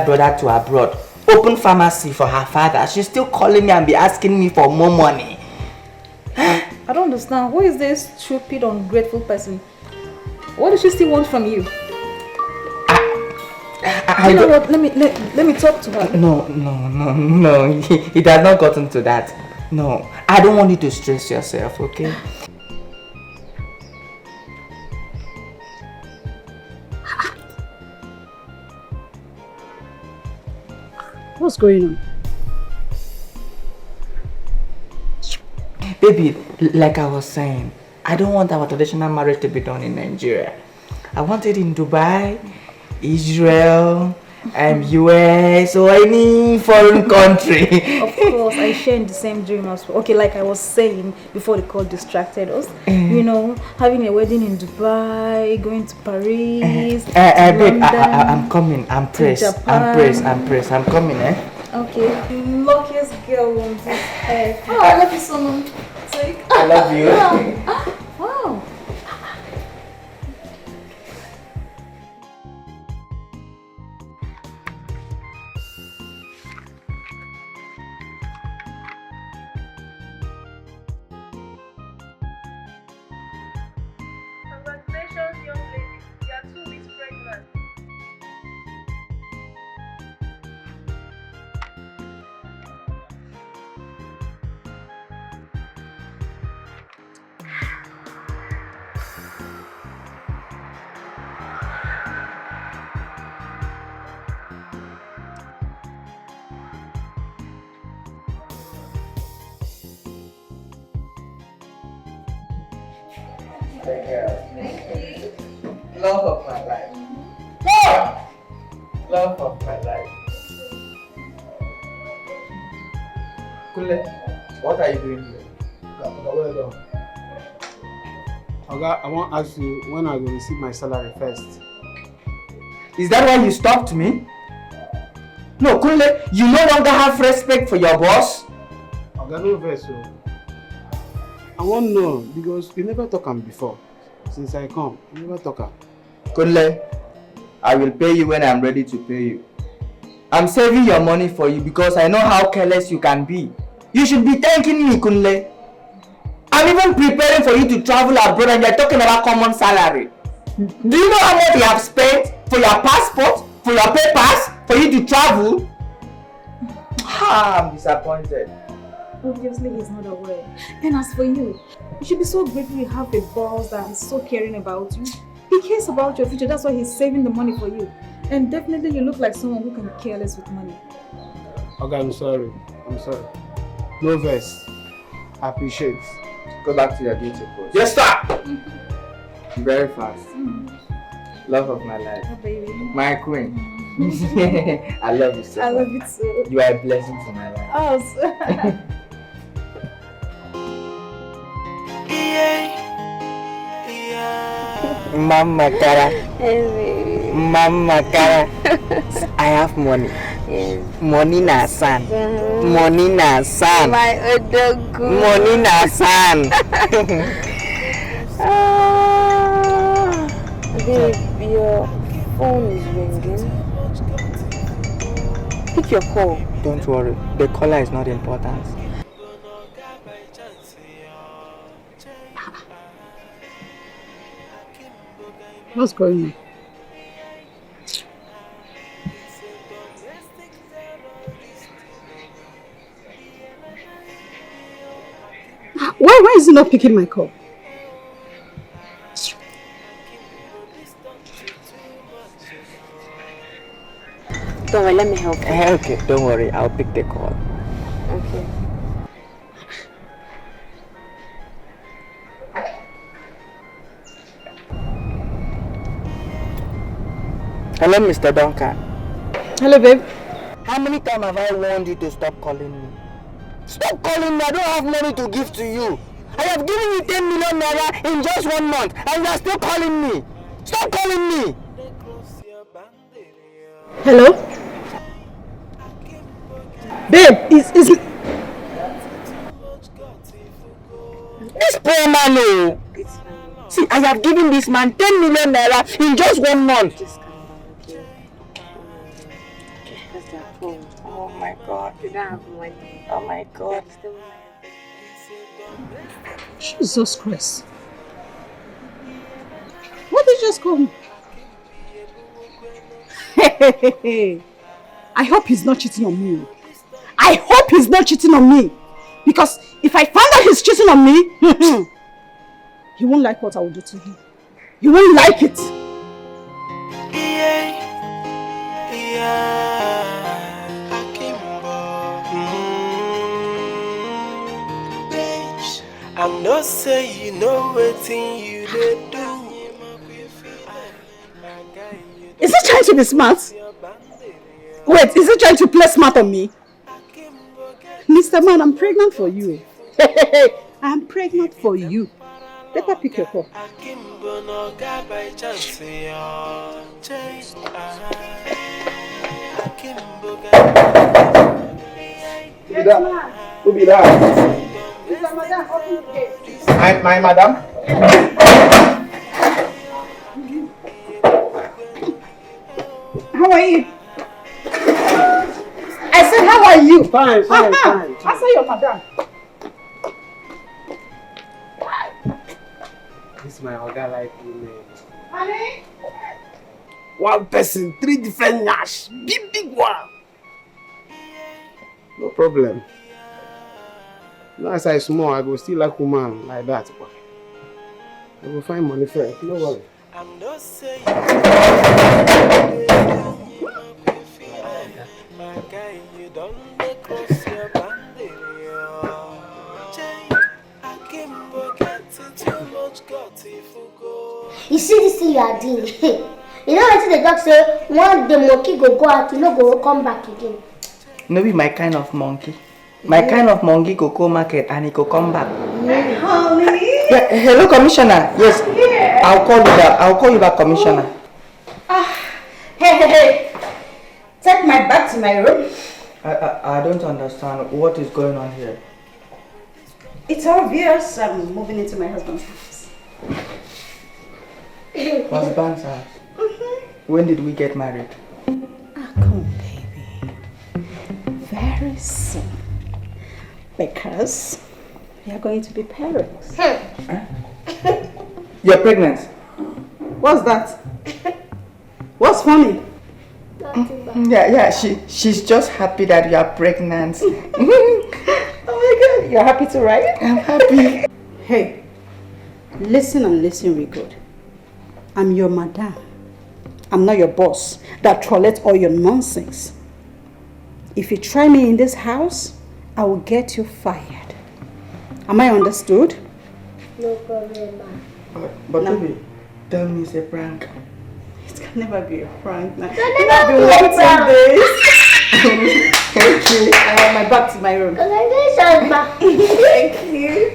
brother to abroad, open pharmacy for her father, she's still calling me and be asking me for more money. I don't understand. Who is this stupid, ungrateful person? What does she still want from you? You know what? Let me talk to her. No. It has not gotten to that. No, I don't want you to stress yourself, okay? What's going on? Baby, like I was saying, I don't want our traditional marriage to be done in Nigeria. I want it in Dubai, Israel, US, or any foreign country. Of course, I share in the same dream as well. Okay, like I was saying before the call distracted us. Having a wedding in Dubai, going to Paris, babe, London, I'm coming. I'm pressed. I'm coming, Okay, the luckiest girl on this earth. Oh, I love you so much. I love you. Wow. Congratulations, young lady. You are 2 weeks pregnant. Love of my life. Love of my life. Kule, what are you doing here? Oga, I want to ask you when I will receive my salary first. Is that why you stopped me? No, Kule, you no longer have respect for your boss? Oga, no vex o. I won't know because we never talk am before. Since I come, we never talk am. Kule, I will pay you when I'm ready to pay you. I'm saving your money for you because I know how careless you can be. You should be thanking me, Kunle. I'm even preparing for you to travel abroad and you're talking about common salary. Do you know how much you have spent for your passport, for your papers, for you to travel? I'm disappointed. Obviously, he's not aware. And as for you, you should be so grateful you have a boss that is so caring about you. He cares about your future. That's why he's saving the money for you. And definitely, you look like someone who can care less with money. Okay, I'm sorry. No verse. I appreciate. Go back to your duty post. Yes, sir! Very fast. Love of my life. Oh, baby. My queen. I love you so I much. love it too. You are a blessing to my life. Oh, Mama Kara. Mama Kara. I have money. Money na san. Money na san. My odogu. Money na san. Babe, your phone is ringing. Pick your call. Don't worry, the caller is not important. What's going on? Why is he not picking my call? Don't worry, let me help you. Okay, don't worry, I'll pick the call. Okay. Hello, Mr. Duncan. Hello, babe. How many times have I warned you to stop calling me? Stop calling me, I don't have money to give to you. I have given you 10 million naira in just 1 month and you are still calling me. Stop calling me. Hello? Babe, is this poor man, oh. See, I have given this man 10 million naira in just 1 month. Just calm down, okay? That's their phone. Oh my god, they don't have money. Oh my god. Jesus Christ. What did you just call me? I hope he's not cheating on me. I hope he's not cheating on me. Because if I find out he's cheating on me, he won't like what I will do to him. He won't like it. I'm not saying you know what you did do. Is he trying to be smart? Wait, is he trying to play smart on me? Mr. Man, I'm pregnant for you. I'm pregnant for you. Better pick your call. Who be that? My madam? How are you? I said, how are you? Fine. I saw your madam. This is my other life woman. Honey? One person, 3 different nash. Big one. No problem. Now as I small, I go still like woman like that. I will find money first. No worry. I'm not saying my guy, you don't cross your boundary. I can't forget too much got if you go. You see this thing you are doing? You know what the dog say? One the monkey go out, you know go come back again. No be my kind of monkey. My kind of monkey go market and he go come back. Honey? Yeah, hello, Commissioner. Yes, I'll call you back. I'll call you back, Commissioner. Hey. Take my bag to my room. I don't understand what is going on here. It's obvious I'm moving into my husband's house. Husband's house? When did we get married? Come on, baby. Very soon. Because we are going to be parents. You're pregnant? What's that? What's funny? Yeah, she's just happy that you are pregnant. Oh my God. You're happy to ride? I'm happy. Hey, listen and listen real good. I'm your madam. I'm not your boss that toilets all your nonsense. If you try me in this house, I will get you fired. Am I understood? No problem, ma. But baby, tell me it's a prank. It can never be a prank. Now. It can never be a prank. Okay, my back to my room. Congratulations, ma. Thank you.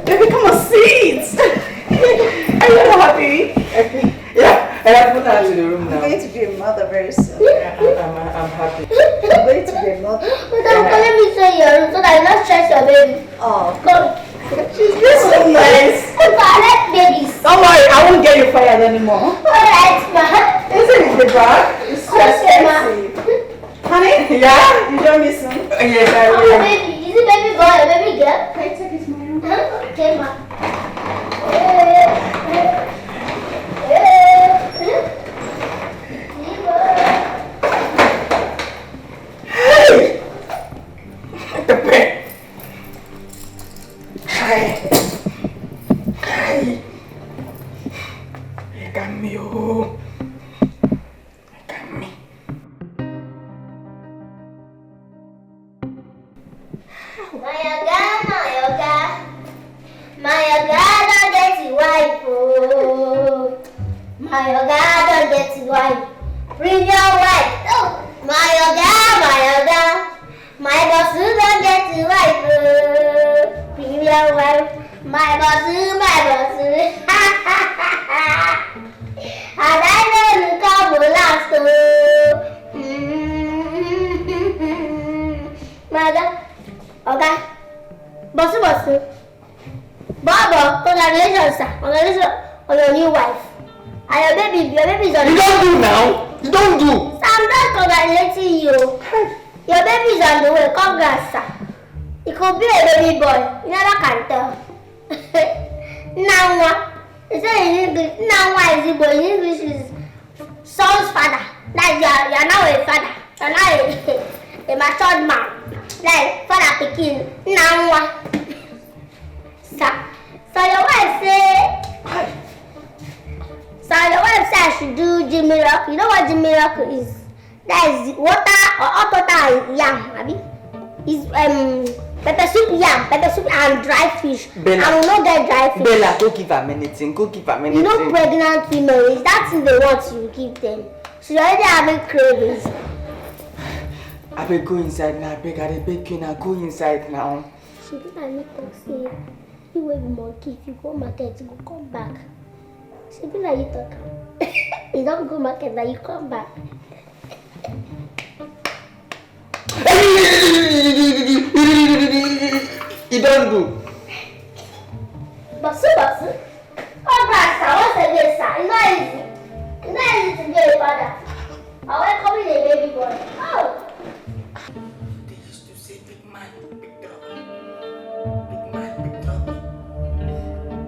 Baby, come on, sit. Are you happy? Okay. Yeah, I have put her to the room now. I'm going to be a mother very soon. I'm happy. I'm going to be a mother. But don't let me show your room so that you not stress your baby. Oh, Come. she's just so nice. Collect babies. Don't worry, I won't get you fired anymore. Alright, ma. Isn't it the bag? It's so Okay, ma. expensive. Honey? Yeah? You join me soon? Yes, I Oh, will. baby. Is it baby boy or baby girl? Can I take his money? Okay, ma. My yoga don't get you wife, oh. My yoga don't get you wife. Bring your wife, oh. My yoga, my boss don't get you wife, oh. Bring your wife, my boss. And I know you come last, oh. My God, okay. Boss. Baba, congratulations, sir. Congratulations on your new wife. And your baby is on the way. You don't do now. You don't do. Sir, I'm just congratulating you. Your baby is on the way. Congrats, sir. It could be a baby boy. You never can tell. Now what? They say in English, now what is it boy? In English is son's father. Like you are now a father. You are now a matured man. Like father picking. Now what? Sir, so your wife say I should do gym miracle. You know what gym miracle is? That is water or hot water and yam, abi? It's pepper soup and dry fish. Bella. I will not get dry fish. Bella, go give her anything. You know pregnant females, that's in the what you give them. She's already having cravings. I will go inside now. I beg you now. Go inside now. She think I need to say, you will be monkey. If you go market, you go come back. She be like you talk. You don't go market, now you come back. You don't do. Bassey. Congrats, sir. Once again, sir. It's not easy. It's not easy to be a father. I welcome a baby boy. Oh. They used to say big man, big trouble. Big man, big trouble.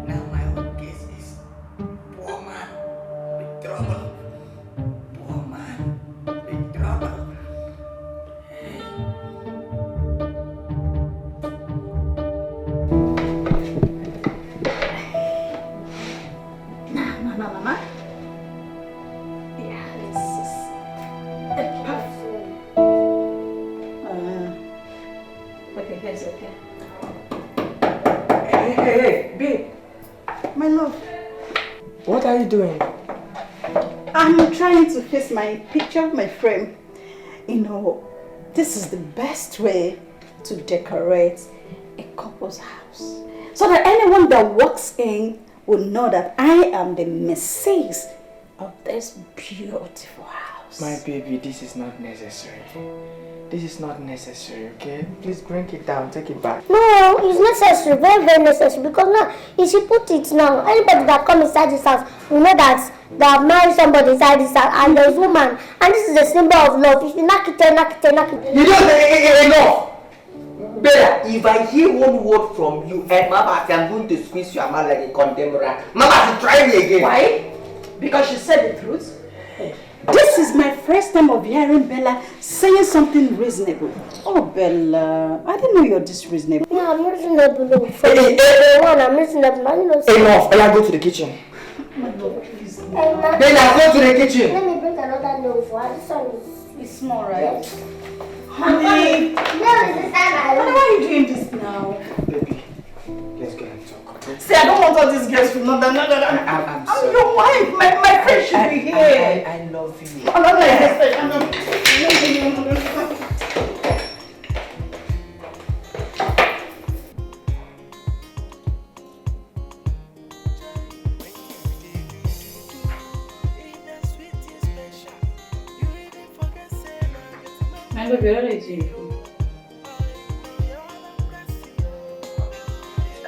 Now my own case is poor man, big trouble. Poor man, big trouble. Mama. Yeah, this is okay, that's okay. Hey, babe. My love, What are you doing? I'm trying to fix my picture, my frame. You know, this is the best way to decorate a couple's house. So that anyone that walks in will know that I am the missus of this beautiful house. My baby, this is not necessary. This is not necessary, okay? Please bring it down, take it back. No, it's necessary, very, very necessary. Because now, if you put it now, anybody that comes inside this house will know that they have married somebody inside this house and there's woman. And this is a symbol of love. If you knock it. You don't enough! Bella, if I hear one word from you and Mama, I'm going to squeeze your mouth like a condemned rat. Mama, try me again. Why? Because she said the truth. This is my first time of hearing Bella saying something reasonable. Oh, Bella, I didn't know you're this reasonable. Yeah, I'm reasonable. For the one, I'm reasonable. Enough. Bella, go to the kitchen. Bella, go to the kitchen. Let me bring another loaf. This one It's small, right? Yes. Honey, No, it's the time why are you doing this now? Baby, let's get and talk. See, I don't want all these girls to know that. No. I'm sorry. I'm your wife. My friend should be here. I love you. I'm not like this. My baby, what are you doing?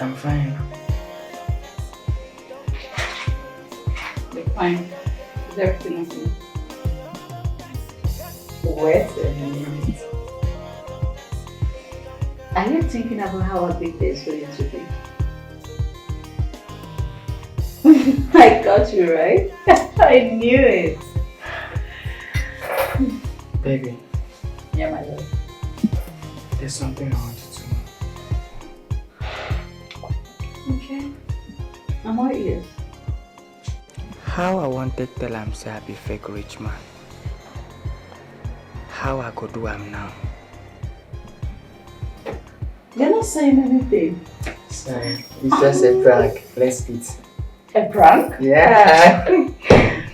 I'm fine. You're fine. Is everything okay? Wait a minute. Are you thinking about how a big day is going to be? I got you right. I knew it. Baby, Yeah, my love. there's something I wanted to know. Okay. I'm all ears. How I wanted to tell him say I be fake rich man. How I could do him now. You're not saying anything. Sorry, it's just a prank. Let's eat. A prank? Yeah.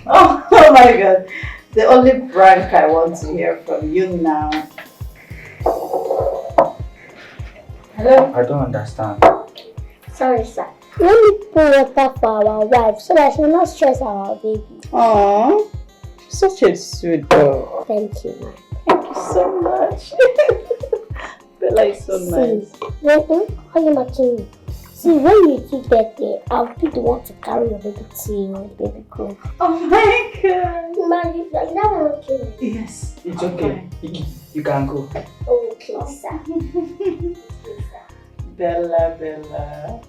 Oh my god. The only prank I want to hear from you now. Hello? I don't understand. Sorry, sir. Let me pour water for our wife so that she will not stress our baby. Aww. Such a sweet girl. Thank you, ma'am. Thank you so much. Bella is so nice. Wait, how you matching me? See, when you two get there, I'll be the one to carry your baby tea or the baby clothes. Oh my god. Man, is that one okay? Yes. It's okay. You can go. Okay, sir. Bella.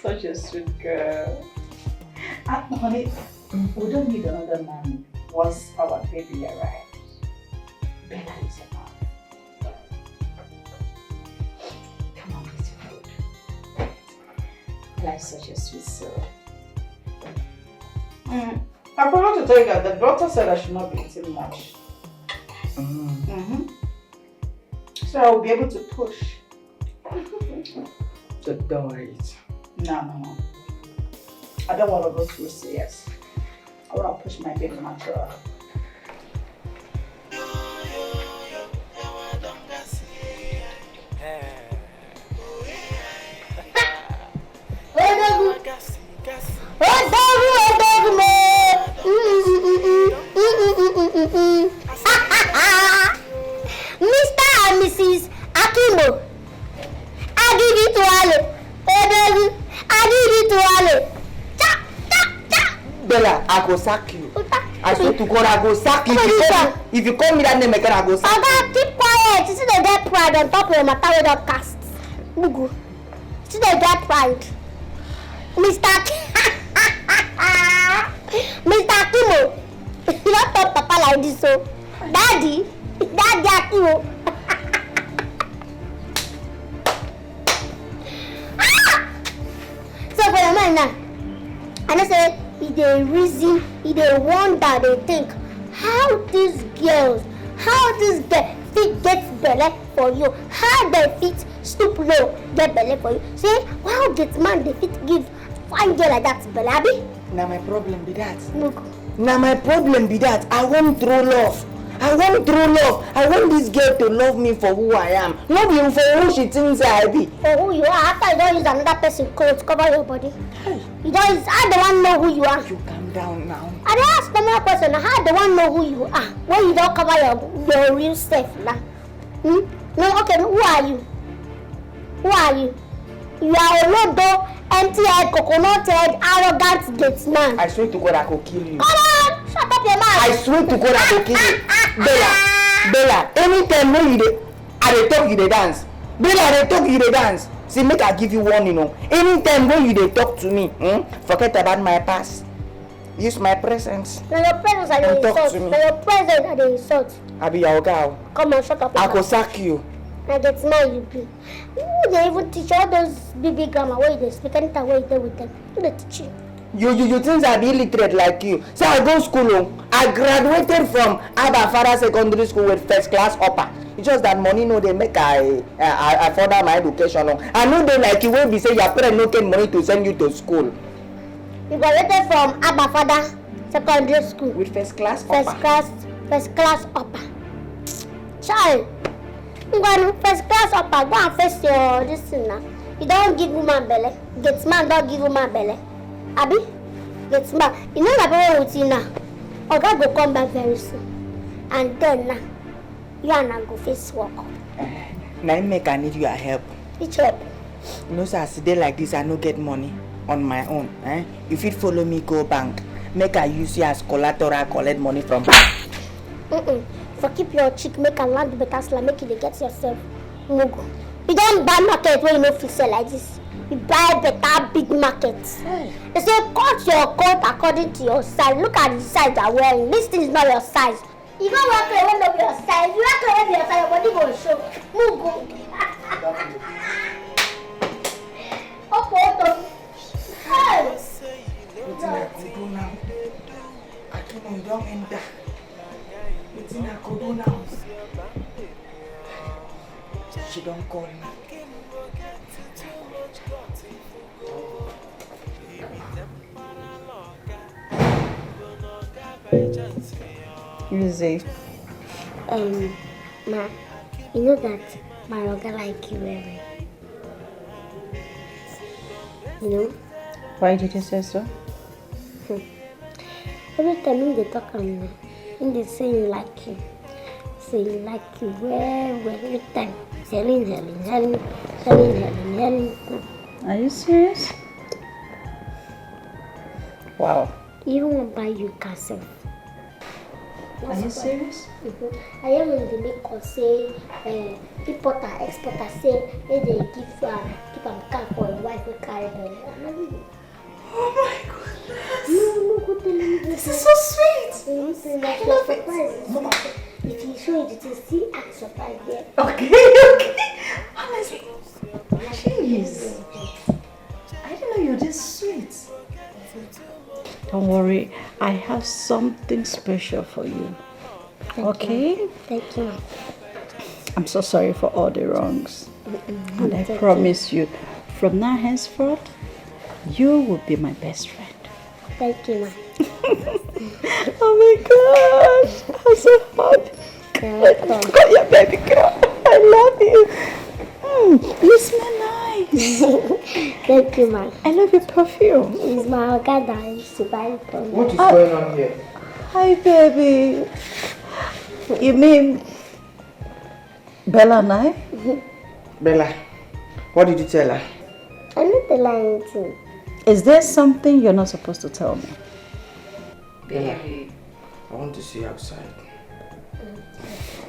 Such a sweet girl. Honey, we don't need another man once our baby arrives. Bella is enough. Come on, eat your food. Bella is such a sweet soul. I forgot to tell you that the doctor said I should not be eating much. So I will be able to push. So don't worry. No. I don't want to go through CS. I want to push my baby natural. Mr. and Mrs. Akimo, I give it to Ale. I give it to Ale. Bella, I go sack you. I swear to God, I go sack you. If you call me that name again, I go sack you. Oga, keep quiet. You see they get pride on top of your matter with your cast. Mugu. You see they get pride. Mr. Akimo. You don't talk papa like this, so. Daddy Akimo. So for the man now, I know say if they reason, if they wonder, they think how these girls fit get belly for you, how they fit stoop low get belly for you. Say wow, get man they fit give fine girl like that belly, abi? Now my problem be that. Look. Now my problem be that I want true love. I want this girl to love me for who I am, not even for who she thinks I be. For who you are, after you don't use another person's clothes to cover your body. You don't use, I don't want to know who you are. You calm down now. I dey ask the more question, how they want to know who you are when you don't cover your real self now? No, okay, who are you? Who are you? You are a lodo, empty-head, coconut-head, arrogant gate man. I swear to God I could kill you. Come on, shut up your mouth. I swear to God I could kill you. Bella, anytime when you dey, I dey talk you dey dance. Bella, I dey talk you dey dance. See, make I give you warning, Anytime when you dey talk to me, forget about my past. use my presence. Now your presence are the Don't talk insult. to me. Now your presence are the insult. I be your guy. Come on, shut up. I go sack you. Now that's now you be. Who they even teach all those BB grammar where they speak anytime where you there with them? Who they teach you? You think I be illiterate like you? So I go school. I graduated from Abafara Secondary School with first class upper. It's just that money no they make I further my education. I know they like you will be say your parents no get money to send you to school. You graduated from Abafara Secondary School with first class upper. First class upper. Child, you go first class upper. Go and face your this thing now. You don't give woman belly. Get man don't give woman belly. Abi, get man. You know that people with you now. Oga go come back very soon, and then now you and I go face work. Now make I need your help. Which help? You know, sir, as today like this, I no get money on my own. If you follow me, go bank. Make I use you as collateral, collect money from bank. For keep your chick, make a land better slam, make you get yourself. Mugu. You don't buy market where you no fit sell like this. You buy better big markets. They say cut your coat according to your size. Look at the size you're wearing. This thing is not your size. You don't work away when not your size. You work away your size, your body will show. Mugu. Up. Hey. What I could do now? I can't don't enter. What I could do now? She don't call me. Easy. Ma, you know that my Oga like you very. You know? Why did you say so? Every time they talk and they say you like you. Say you like you well, every time. Helen. Are you serious? Wow. Even want to buy you castle. Are you serious? I am in the make us say importer, exporter say they give keep a car for your wife will carry them. Oh my goodness! No, go tell me. This is so sweet! I love it. If you show it, you see act surprise there. Okay. Honestly. Jeez. I didn't know you're this sweet. Don't worry, I have something special for you. Okay? Thank you. I'm so sorry for all the wrongs. And I promise you, from now henceforth, you will be my best friend. Thank you, ma. Oh my gosh, I'm so happy. Oh, yeah, baby girl, I love you. You smell nice. Thank you, ma. I love your perfume. It's my Oga that used to buy it for me. What is going on here? Hi, baby. You mean Bella and I? Bella, what did you tell her? I'm not lying to you. Is there something you're not supposed to tell me? Baby, I want to see you outside.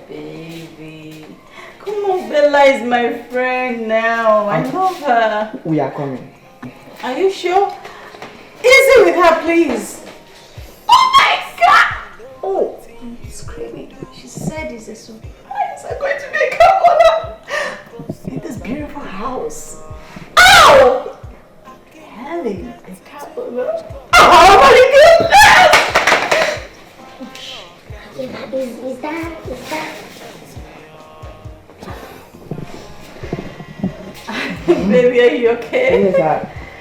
Baby. Come on, Bella is my friend now. I love her. We are coming. Are you sure? Easy with her, please. Oh my God! Oh, screaming. She said it's a surprise. I'm going to make her honor in this beautiful house. Ow! Helen, a couple of... Oh my goodness! Is that? Baby, are you okay?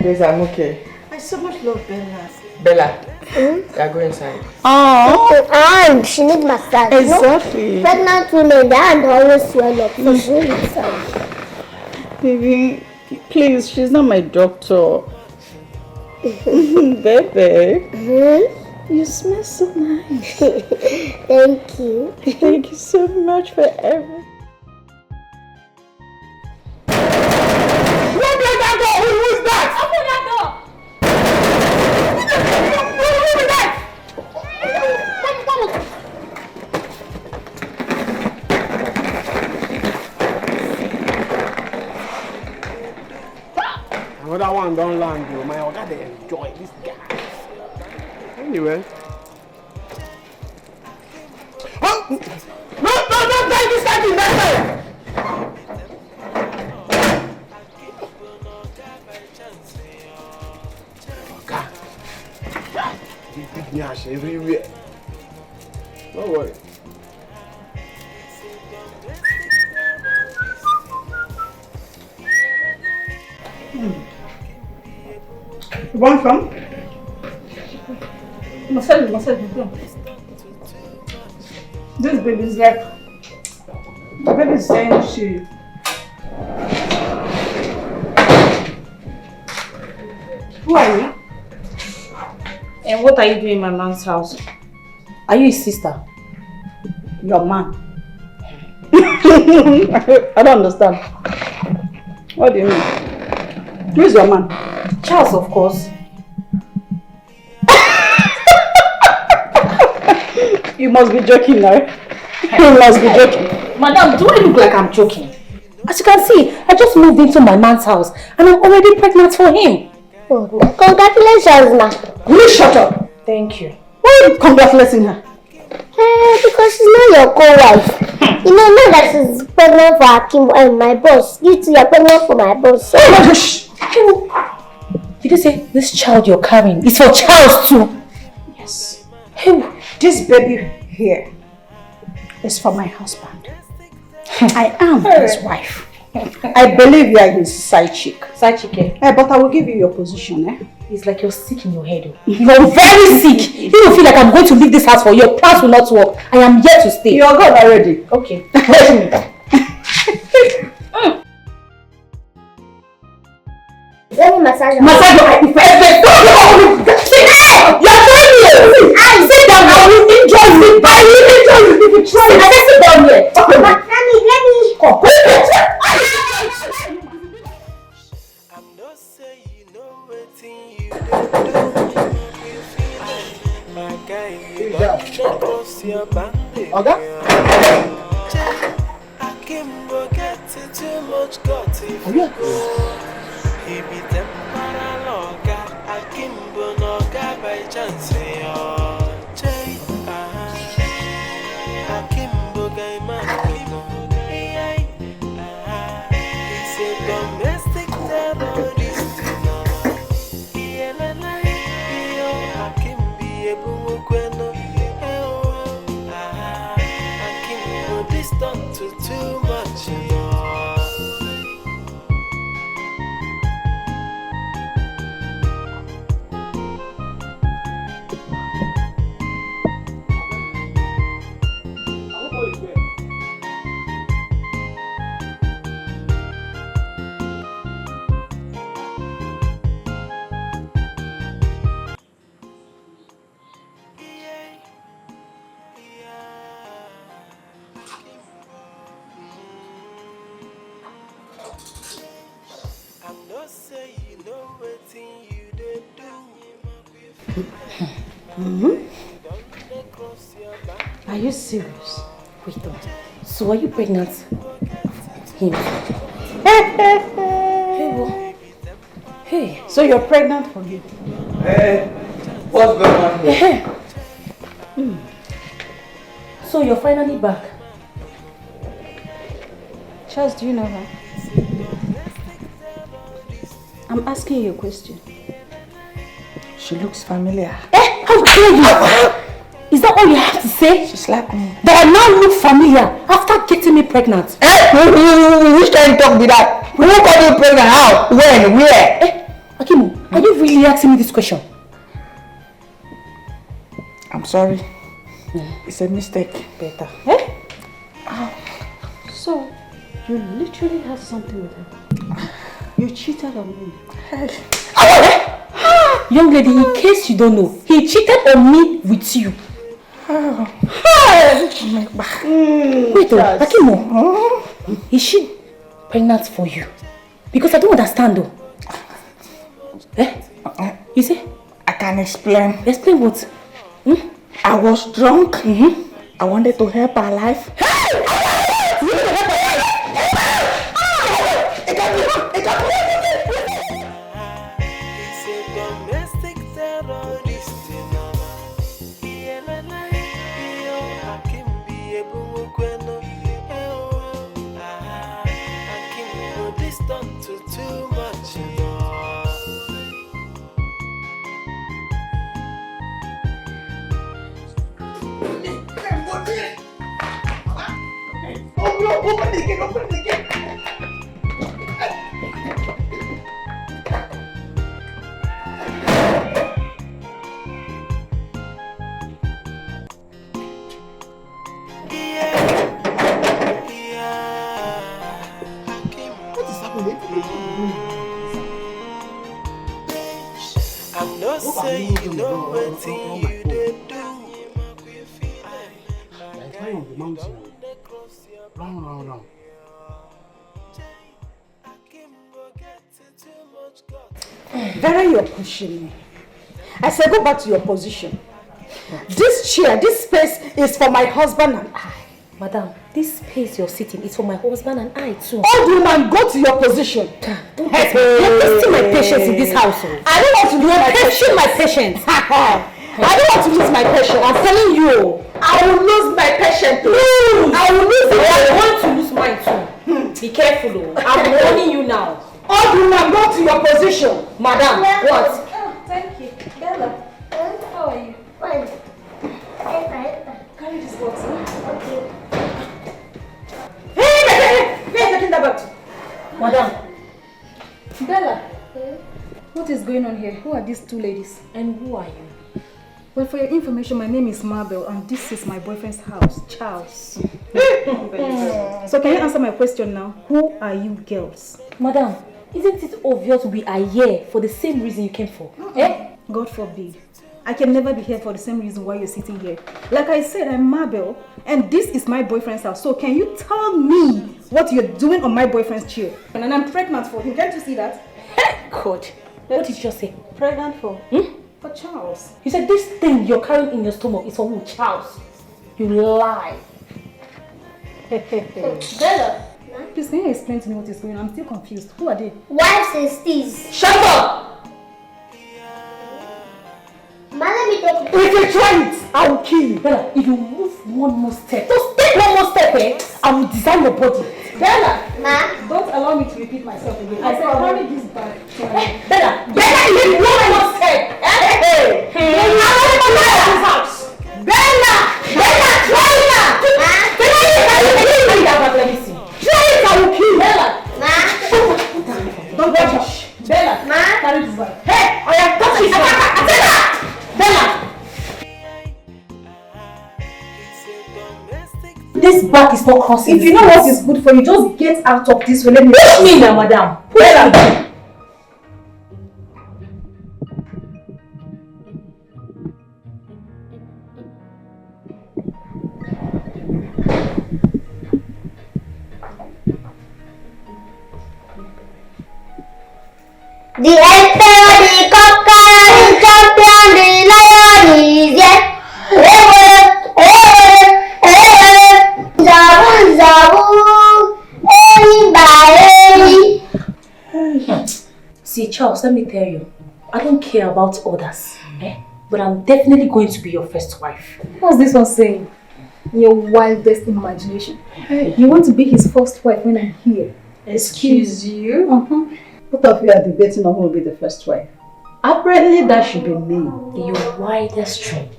Yes, I'm okay. I so much love Bella. Bella, yeah, go inside. Oh, And she needs massage. exactly. Pregnant women, their hand always swell up, so she needs massage. Baby, please, she's not my doctor. Baby, you smell so nice. Thank you. Thank you so much for everything. Open that door! Who is that? Open that door! Who is that? Another one don't land you. My Oga they enjoy this guy. Anyway. Oh! No, take this guy in that way! Okay. You big nyash everywhere. Don't worry. You want some? Massage. This baby is like, the baby is saying she. Who are you? And what are you doing in my man's house? Are you his sister? Your man. I don't understand. What do you mean? Who is your man? Charles, of course. You must be joking now. You must be joking. Madam, do I look like I'm joking? As you can see, I just moved into my man's house and I'm already pregnant for him. Oh, congratulations, ma. Will you shut up? Thank you. Why are you congratulating her? Because she's not your co-wife. You know, now that she's pregnant for Hakim and my boss, you too, you're pregnant for my boss. So Shh. Did you say this child you're carrying is for Charles too? Yes. This baby here is for my husband. I am his wife. I believe you are his side chick. Side chick, eh? But I will give you your position, eh? It's like you're sick in your head. You're very sick. You don't feel like I'm going to leave this house for you. Your plans will not work. I am here to stay. You're gone already. Okay. let me massage your Massage your head. You're trying me. Sit down. I will enjoy it. I will enjoy it if you try it. I sit down here. Okay. Let me. I'm not saying you know wetin you dey do. My guy, you don't cross your boundary. Hakim go get too much gut if you go. He be temporal oga. Hakim go no ga by chance. Hakim go guy man. He's a domestic terrorist. Hakim be a boom kweno. Hakim go distant to too much. Are you serious? Wait a minute. So are you pregnant? Him. Hey. So you're pregnant for him? Hey, what's going on here? So you're finally back. Charles, do you know her? I'm asking you a question. She looks familiar. How dare you? Is that all you have to say? She's like me. That I now look familiar after getting me pregnant. Which kind of talk be that? Who got you pregnant? How? When? Where? Akimu, are you really asking me this question? I'm sorry. It's a mistake. Better. So, you literally had something with her. You cheated on me. Young lady, in case you don't know, he cheated on me with you. Wait, Akimu, is she pregnant for you? Because I don't understand though. You say? I can explain. Explain what? I was drunk. I wanted to help her life. Open the gate, open the gate. What is happening? I'm not saying you know what you did do. Why on the mountain? Round. Vera, you're pushing me. I said go back to your position. This chair, this space is for my husband and I. Madam, this space you're sitting is for my husband and I too. Old woman, go to your position. You're testing my patience in this household. I don't want to lose my patience. My patience. I don't want to lose my patience. I'm telling you. I will lose my patience. I will lose it. I want to lose mine too. Be careful though. I'm warning you now. Old woman, go to your position. Madam, what? Oh, thank you. Bella, how are you? Fine. Carry this box. Okay. Hey, where are you taking that back to? Madam. Bella, what is going on here? Who are these two ladies? And who are you? Well, for your information, my name is Mabel and this is my boyfriend's house, Charles. So can you answer my question now? Who are you girls? Madam, isn't it obvious we are here for the same reason you came for? Eh? God forbid. I can never be here for the same reason why you're sitting here. Like I said, I'm Mabel and this is my boyfriend's house. So can you tell me what you're doing on my boyfriend's chair? And I'm pregnant for him. Can't you see that? God, what did you just say? Pregnant for? For Charles. You said this thing you're carrying in your stomach is for who? Charles. You lie. Bella. Please, can you explain to me what is going on? I'm still confused. Who are they? Wives and steez. Shut up! Ma, let me take it. If you try it, I will kill you. Bella, if you move one more step, just take one more step, I will design your body. Bella! Ma. Don't allow me to repeat myself again. I said, carry this back. Bella, if you move one more step, Bella, try it now. let me see. Try it, I will kill you. Bella, Ma. Don't watch. Bella, Ma. carry this back. Hey, I am touching you. Bella! This back is not crossing. If you know what is good for you, just get out of this way. Let me push me now, madam. Bella! The emperor, the conqueror, the champion, the lion is here. See, Charles, let me tell you, I don't care about others, but I'm definitely going to be your first wife. What's this one saying? Your wildest imagination. You want to be his first wife when I'm here. Excuse you? Both of you are debating on who will be the first wife. Apparently that should be me. Your wildest dream.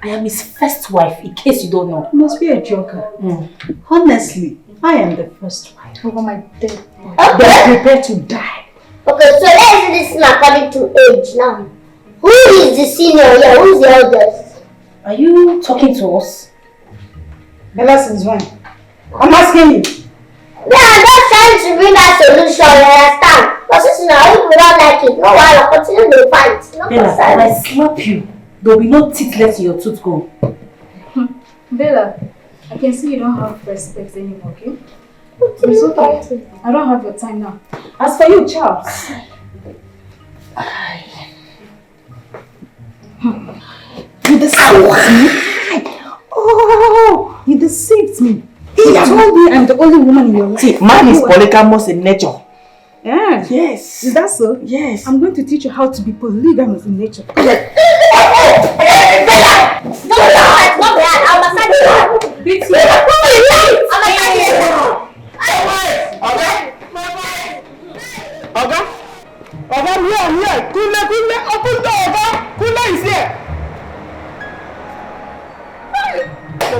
I am his first wife, in case you don't know. You must be a joker. Honestly, I am the first wife. Over my dead body. They're prepared to die. Okay, so let's do this according to age now. Who is the senior here? Who's the eldest? Are you talking to us? Bella since when? I'm asking you. Yeah, I'm just trying to bring that solution, you understand? But since now, if we don't like it, no while I'll continue the fight. No Bella, concern. when I slap you, there will be no teeth left in your tooth go. Bella, I can see you don't have respect anymore, okay? It's okay. I don't have your time now. As for you, Charles. You deceived me? Oh, you deceived me. You told me I'm the only woman in your life. See, man is polygamous in nature. Yeah. Yes. Is that so? Yes. I'm going to teach you how to be polygamous in nature. Don't Oga, here. Kule, open door, Oga. Kule is here.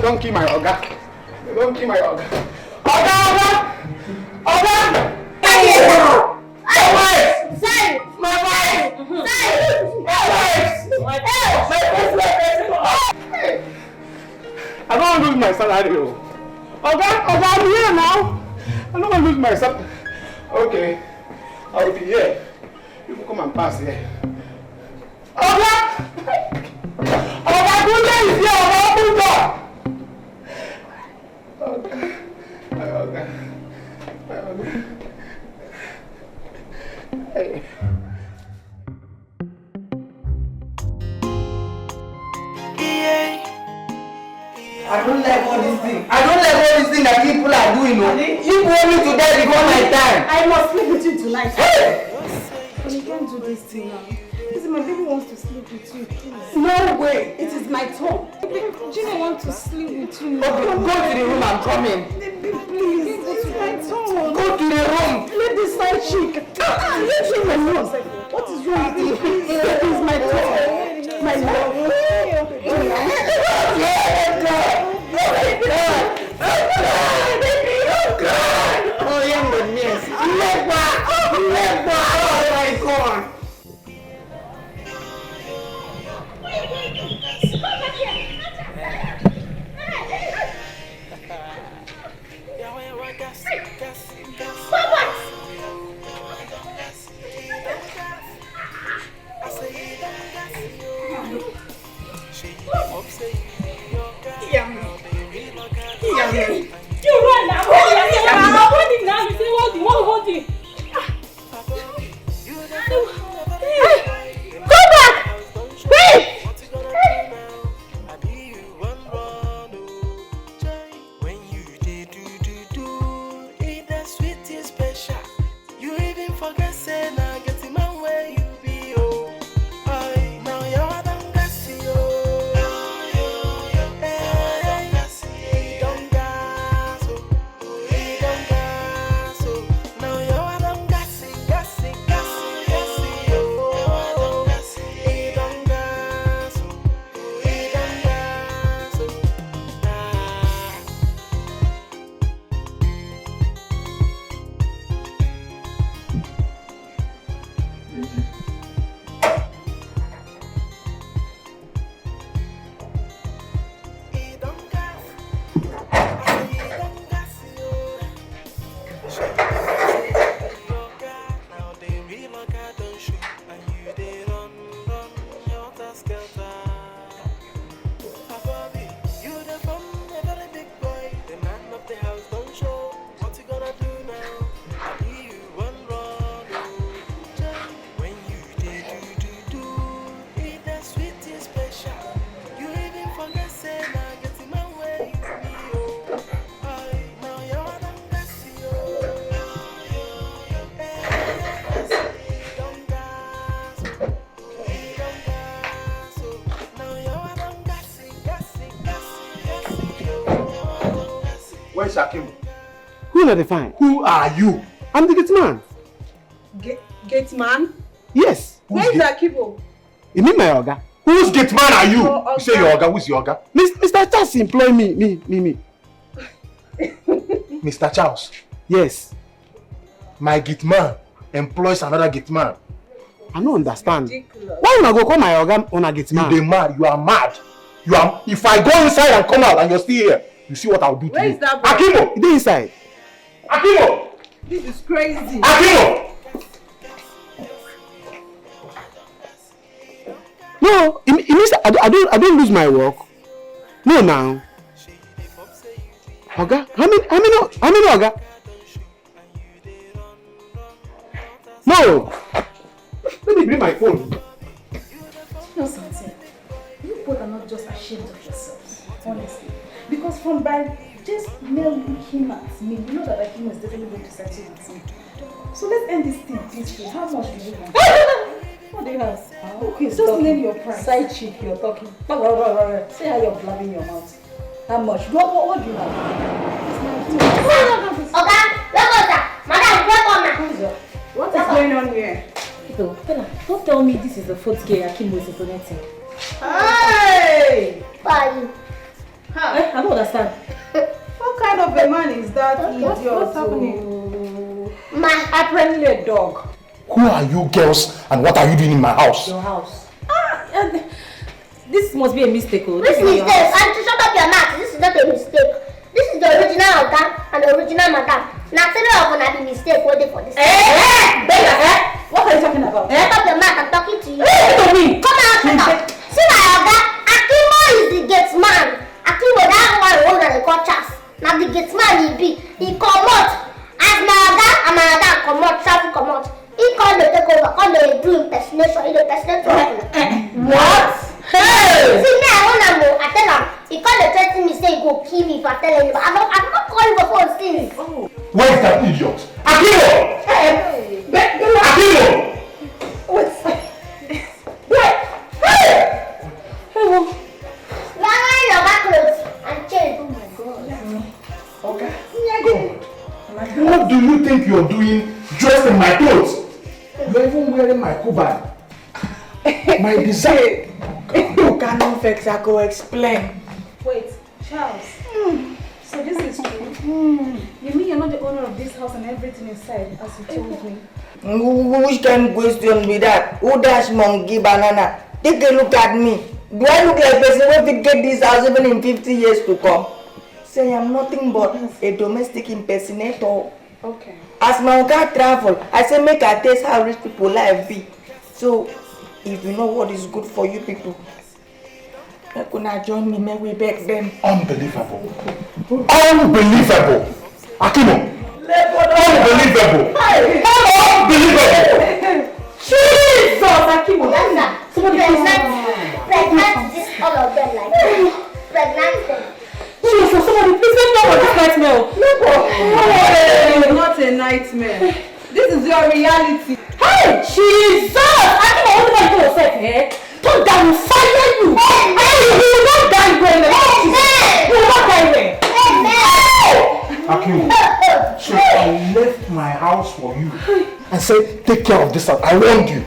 Don't kill my Oga. Don't kill my Oga. Oga! I don't want to lose my salary. Okay, I'm here now. I don't want to lose my salary. Okay, I will be here. You can come and pass here. Okay, Bunja is here. Okay. Hey. I don't like all these things. I don't like all these things that people are doing. You want me to die before my time. I must sleep with you tonight. Hey! But you can't do this thing now. Listen, my baby wants to sleep with you. No way. It is my turn. Gina wants to sleep with you. Okay, go to the room. I'm coming. Please, it's my turn. Go to the room. Let this side chick. Let me alone. What is wrong with you? It is my turn. My love. Oh, yeah, goodness. Never. Oh, my God. You run now. I'm running now. You say what you want to Go back! Wait! When you did do, it the sweetest special. You even forget say now get man where you be oh. Now you're done gassy oh. Don't gas oh. Now you're done gassy oh. Don't gas Where's Hakim? Who are they fine? Who are you? I'm the gate man. Gate man? Yes. Where is Akibo? You mean my Oga? Whose gate man are you? Your You say your Oga. Who's your Oga? Mr. Charles employ me. Mr. Charles? Yes. My gate man employs another gate man. I don't understand. Ridiculous. Why una go call my Oga on a gate man? You mad. You are mad. If I go inside and come out and you're still here, you see what I'll do to you. Where is that boy? Akimo! He inside. Akimo! This is crazy. Akimo! No, it means I don't lose my work. No, now. Oga, how many Oga? No. Let me bring my phone. No, something. You both are not just ashamed of yourselves, honestly. Because from by just nailing him at me, you know that Akim is definitely going to settle with me. So let's end this thing peacefully. How much do you want? What do you have? Okay, just name your price. Side chick, you're talking. Say how you're blabbing your mouth. How much? What do you have? What is going on here? Bella, don't tell me this is the fourth girl Akim was implementing. Hey! Bye. I don't understand. What kind of a man is that idiot? What's happening? Apparently a dog. Who are you girls and what are you doing in my house? Your house. This must be a mistake. This is mistake. And to shut up your mouth, this is not a mistake. This is the original Oga and the original Madam. Now tell you of a mistake waiting for this. What are you talking about? Shut up your mouth, I'm talking to you. To me. Come out, shut up. See my Oga, Akimo is the gate man. Akimo, that one owner the cultures. Now the gate man he come out. As my Oga and my Oga come out, travel come out. He come to take over, come to do impersonation, he impersonate people. What? Hey! See me, I tell him, he come to threaten me, say he go kill me if I tell him. I'm not calling for phone since. Where is that idiot? Akimo! Akimo! What's Wait! Hey! Hello. Now wearing your back clothes and chain. Oh my God. Okay. God. What do you think you're doing dressed in my clothes? You're even wearing my kuban. My design. You cannot vex, I go explain. Wait, Charles. So this is true? You mean you're not the owner of this house and everything inside, as you told me? Which kind of question be that? Who dash monkey banana? Take a look at me. Do I look like a person who will get this house even in 50 years to come? Say I'm nothing but a domestic impersonator. Okay. As my uncle travel, I say make I taste how rich people life be. So if you know what is good for you people, you could join me, make we back them. Unbelievable. Unbelievable. Akimo. Unbelievable. Unbelievable. Jesus, Akimo. Somebody pregnant this all of them like pregnant them. Jesus, somebody please let me know what this nightmare. It's not a nightmare. This is your reality. Hey, Jesus! Akimo, what do you do yourself, eh? Don't die, will fire you! You will not die when you will not die when. Akimo, so I left my house for you and said, take care of this house. I warned you.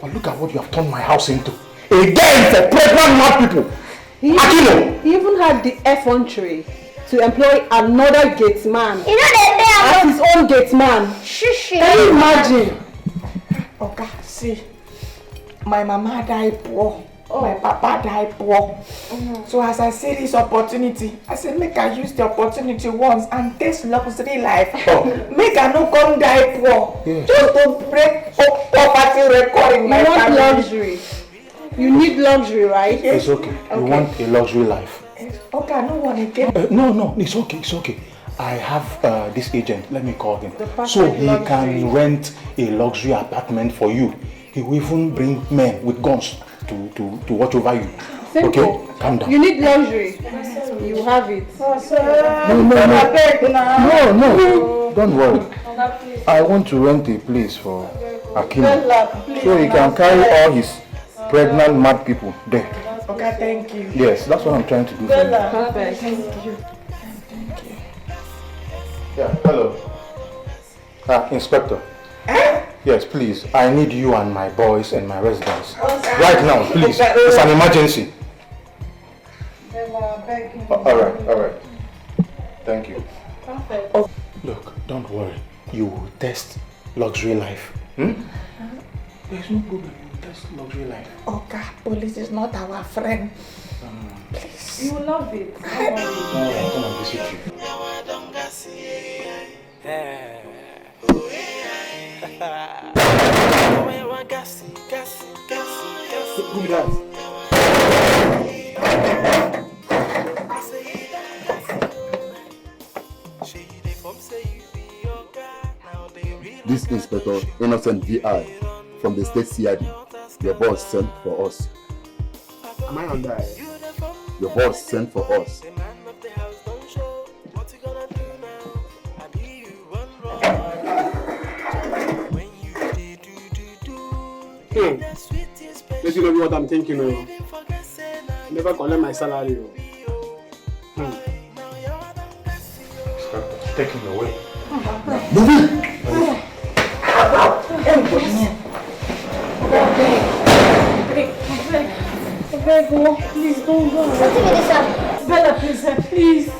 But look at what you have turned my house into. Again for pregnant mad people. Akimo! He even had the effrontery to employ another gate man as his own gate man. Can you imagine? Okay, see, my mama died poor, my papa died poor. So as I see this opportunity, I said make I use the opportunity once and taste luxury life. Make I no come die poor. Yeah. Just to break poverty record in my family. You want luxury. You need luxury, right? It's okay. You want a luxury life. Okay, I don't want to get. No, it's okay. I have this agent. Let me call him. So he can rent a luxury apartment for you. He will even bring men with guns to watch over you. Simple. Okay, calm down. You need luxury. You have it. No. Don't worry. I want to rent a place for Akimo so he can carry all his pregnant mad people there. Okay, thank you. Yes, that's what I'm trying to do for you. Perfect. Thank you. Yeah, hello. Inspector. Yes, please. I need you and my boys and my residents. Right now, please. It's an emergency. Alright. Thank you. Perfect. Look, don't worry. You will test luxury life. There's no problem. You will test luxury life. Okay, police is not our friend. Please. You will love it. I'll come and visit you. Who does? This Inspector Innocent VI from the State CID. Your boss sent for us. Am I on that? Your boss sent for us. Let you know what I'm thinking of. Never collect my salary. Take him away. Please don't go. Bella, please.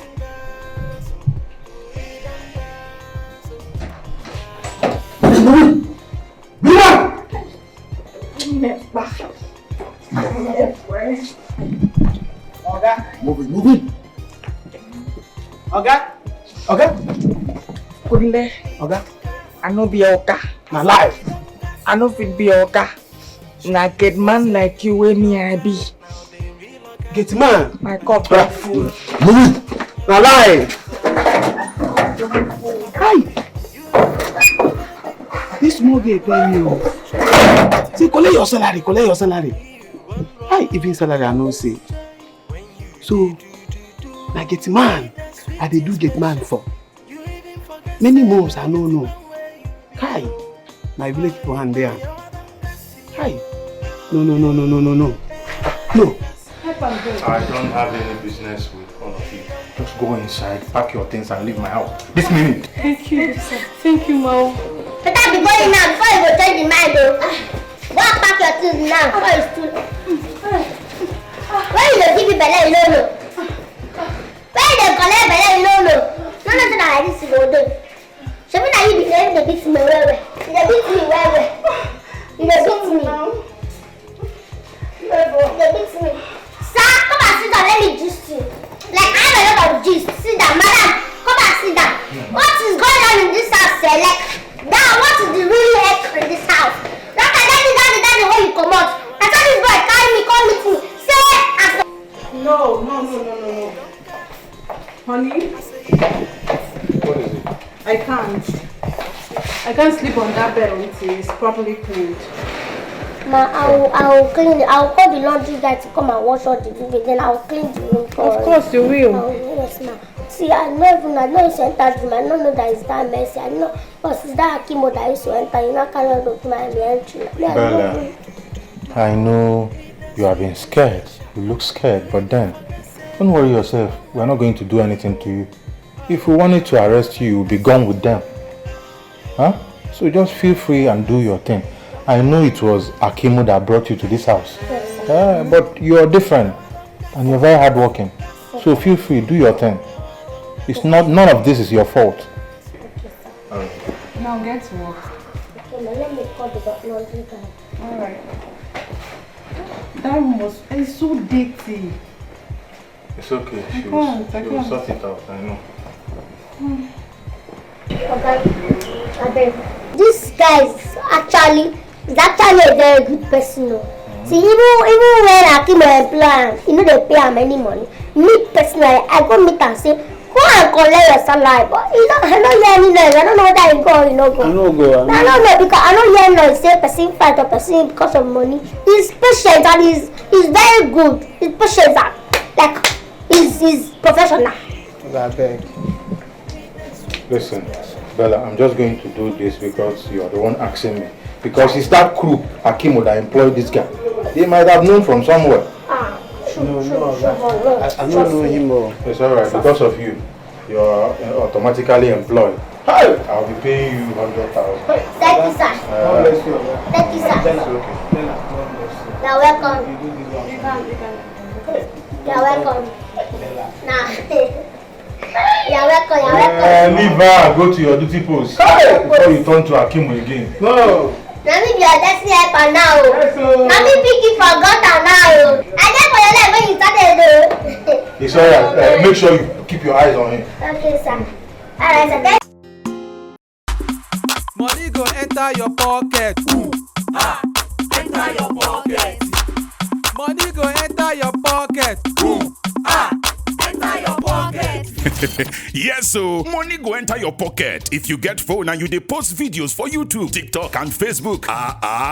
Oga. Move it. Oga. Kunle, Oga. I no be Oga. Na life. I no fit be Oga. Na get man like you wey me I be. Get man. My cup don full. Move it. Na life. Hi. This small girl tell me, say collect your salary. Hi, even salary I no say. So, na get man, I dey do get man for. Many moves I no know. Hi, my village people hand there. Hi, no. No. I don't have any business with all of you. Just go inside, pack your things and leave my house. This minute. Thank you, sir. Thank you, Mom. But that be going now before you go change the mind though. Go and pack your things now before it's too. Where you go give me belle, you don't know. Where you go collect belle, you don't know. No, say that like this you go do. Show me that you be saying they beat me well. You dey beat me well. You dey beat me. You dey beat me. Sir, come and sit down, let me gist you. Like I have a lot of gist. Sit down, madam. Come and sit down. What is going on in this house, sir? Like, now what is the real heck in this house? That daddy, when you come out. I saw this boy carry me, come meet me. Say, after. No. Honey? What is it? I can't sleep on that bed until it's properly cleaned. Ma, I'll clean it. I'll call the laundry guy to come and wash all the dishes. Then I'll clean the room for Of course you will. Yes, ma. See, I know it's entered room. I don't know that it's that messy. I know, but it's that Akimo that used to enter. You know, carry on to my entry. Bella, I know you have been scared. You look scared, but then, don't worry yourself. We are not going to do anything to you. If we wanted to arrest you, we'll be gone with them. Huh? So just feel free and do your thing. I know it was Akimo that brought you to this house. Yes, but you're different and you're very hardworking. So feel free, do your thing. It's not, none of this is your fault. Now get to work. Okay, let me call the laundry guy. Alright. That room it's so dirty. It's okay. She will sort it out, I know. Okay. This guy is actually a very good person. See, even when Akimo employ him, they pay him any money. Me personally, I go meet and say, go and collect your salary. But I don't hear any noise. I don't know whether you go or you no go. I don't go. I don't know because I don't hear noise. Say person fight or person because of money. He's patient and he's very good. He's patient and like he's professional. Listen, Bella, I'm just going to do this because you're the one asking me. Because it's that crew, Akimo, that employed this guy. They might have known from somewhere. No, I don't know him. It's alright, because of you, you're automatically employed. I'll be paying you 100,000. Thank you, sir. Thank you, sir. It's okay. You're welcome. You're welcome. Nah. You're welcome. Leave her, go to your duty post. Before you turn to Akimo again. No. Let me be your destiny helper now. Let me pick it for gutter now. I just for your life when you started though. It's alright. Make sure you keep your eyes on him. Okay, sir. Alright, sir. Money go enter your pocket. Enter your pocket. Money go enter your pocket. Enter your pocket. Yes, so money go enter your pocket if you get phone and you dey post videos for YouTube, TikTok and Facebook.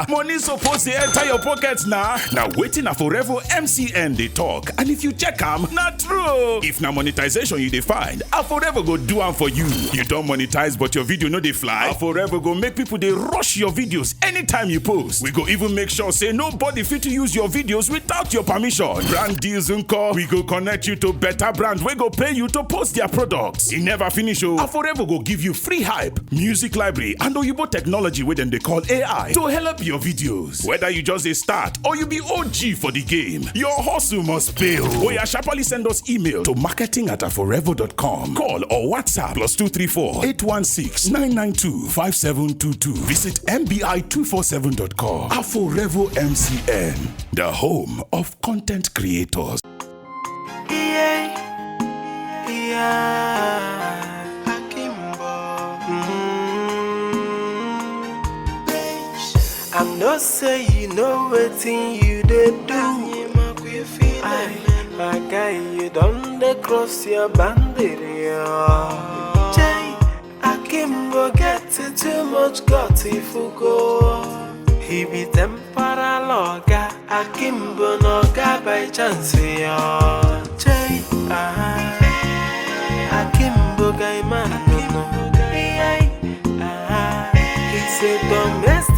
Money supposed to enter your pocket now. Now waiting na forever MCN they talk, and if you check am, not true. If na monetization you dey find, forever go do am for you. You don't monetize but your video no dey fly, forever go make people dey rush your videos anytime you post. We go even make sure say nobody fit to use your videos without your permission. Brand deals unko, we go connect you to better brand. We go pay you to post their their products. It never finish oh. Forever go give you free hype, music library, and Oyibo technology wey dem dey call AI to help your videos. Whether you just a start or you be OG for the game, your hustle must pay. Oya sharply send us email to marketing@aforever.com. Call or WhatsApp +234 816 992 5722. Visit mbi247.com. Aforevo MCN, the home of content creators. I'm not say you know what thing you did do. My guy, you don't cross your boundary. Jay, Akimbo get too much got if you go. He be temporal loga, Akimbo no ga by chance. Jay, Akimbo guy man, he's a domestic.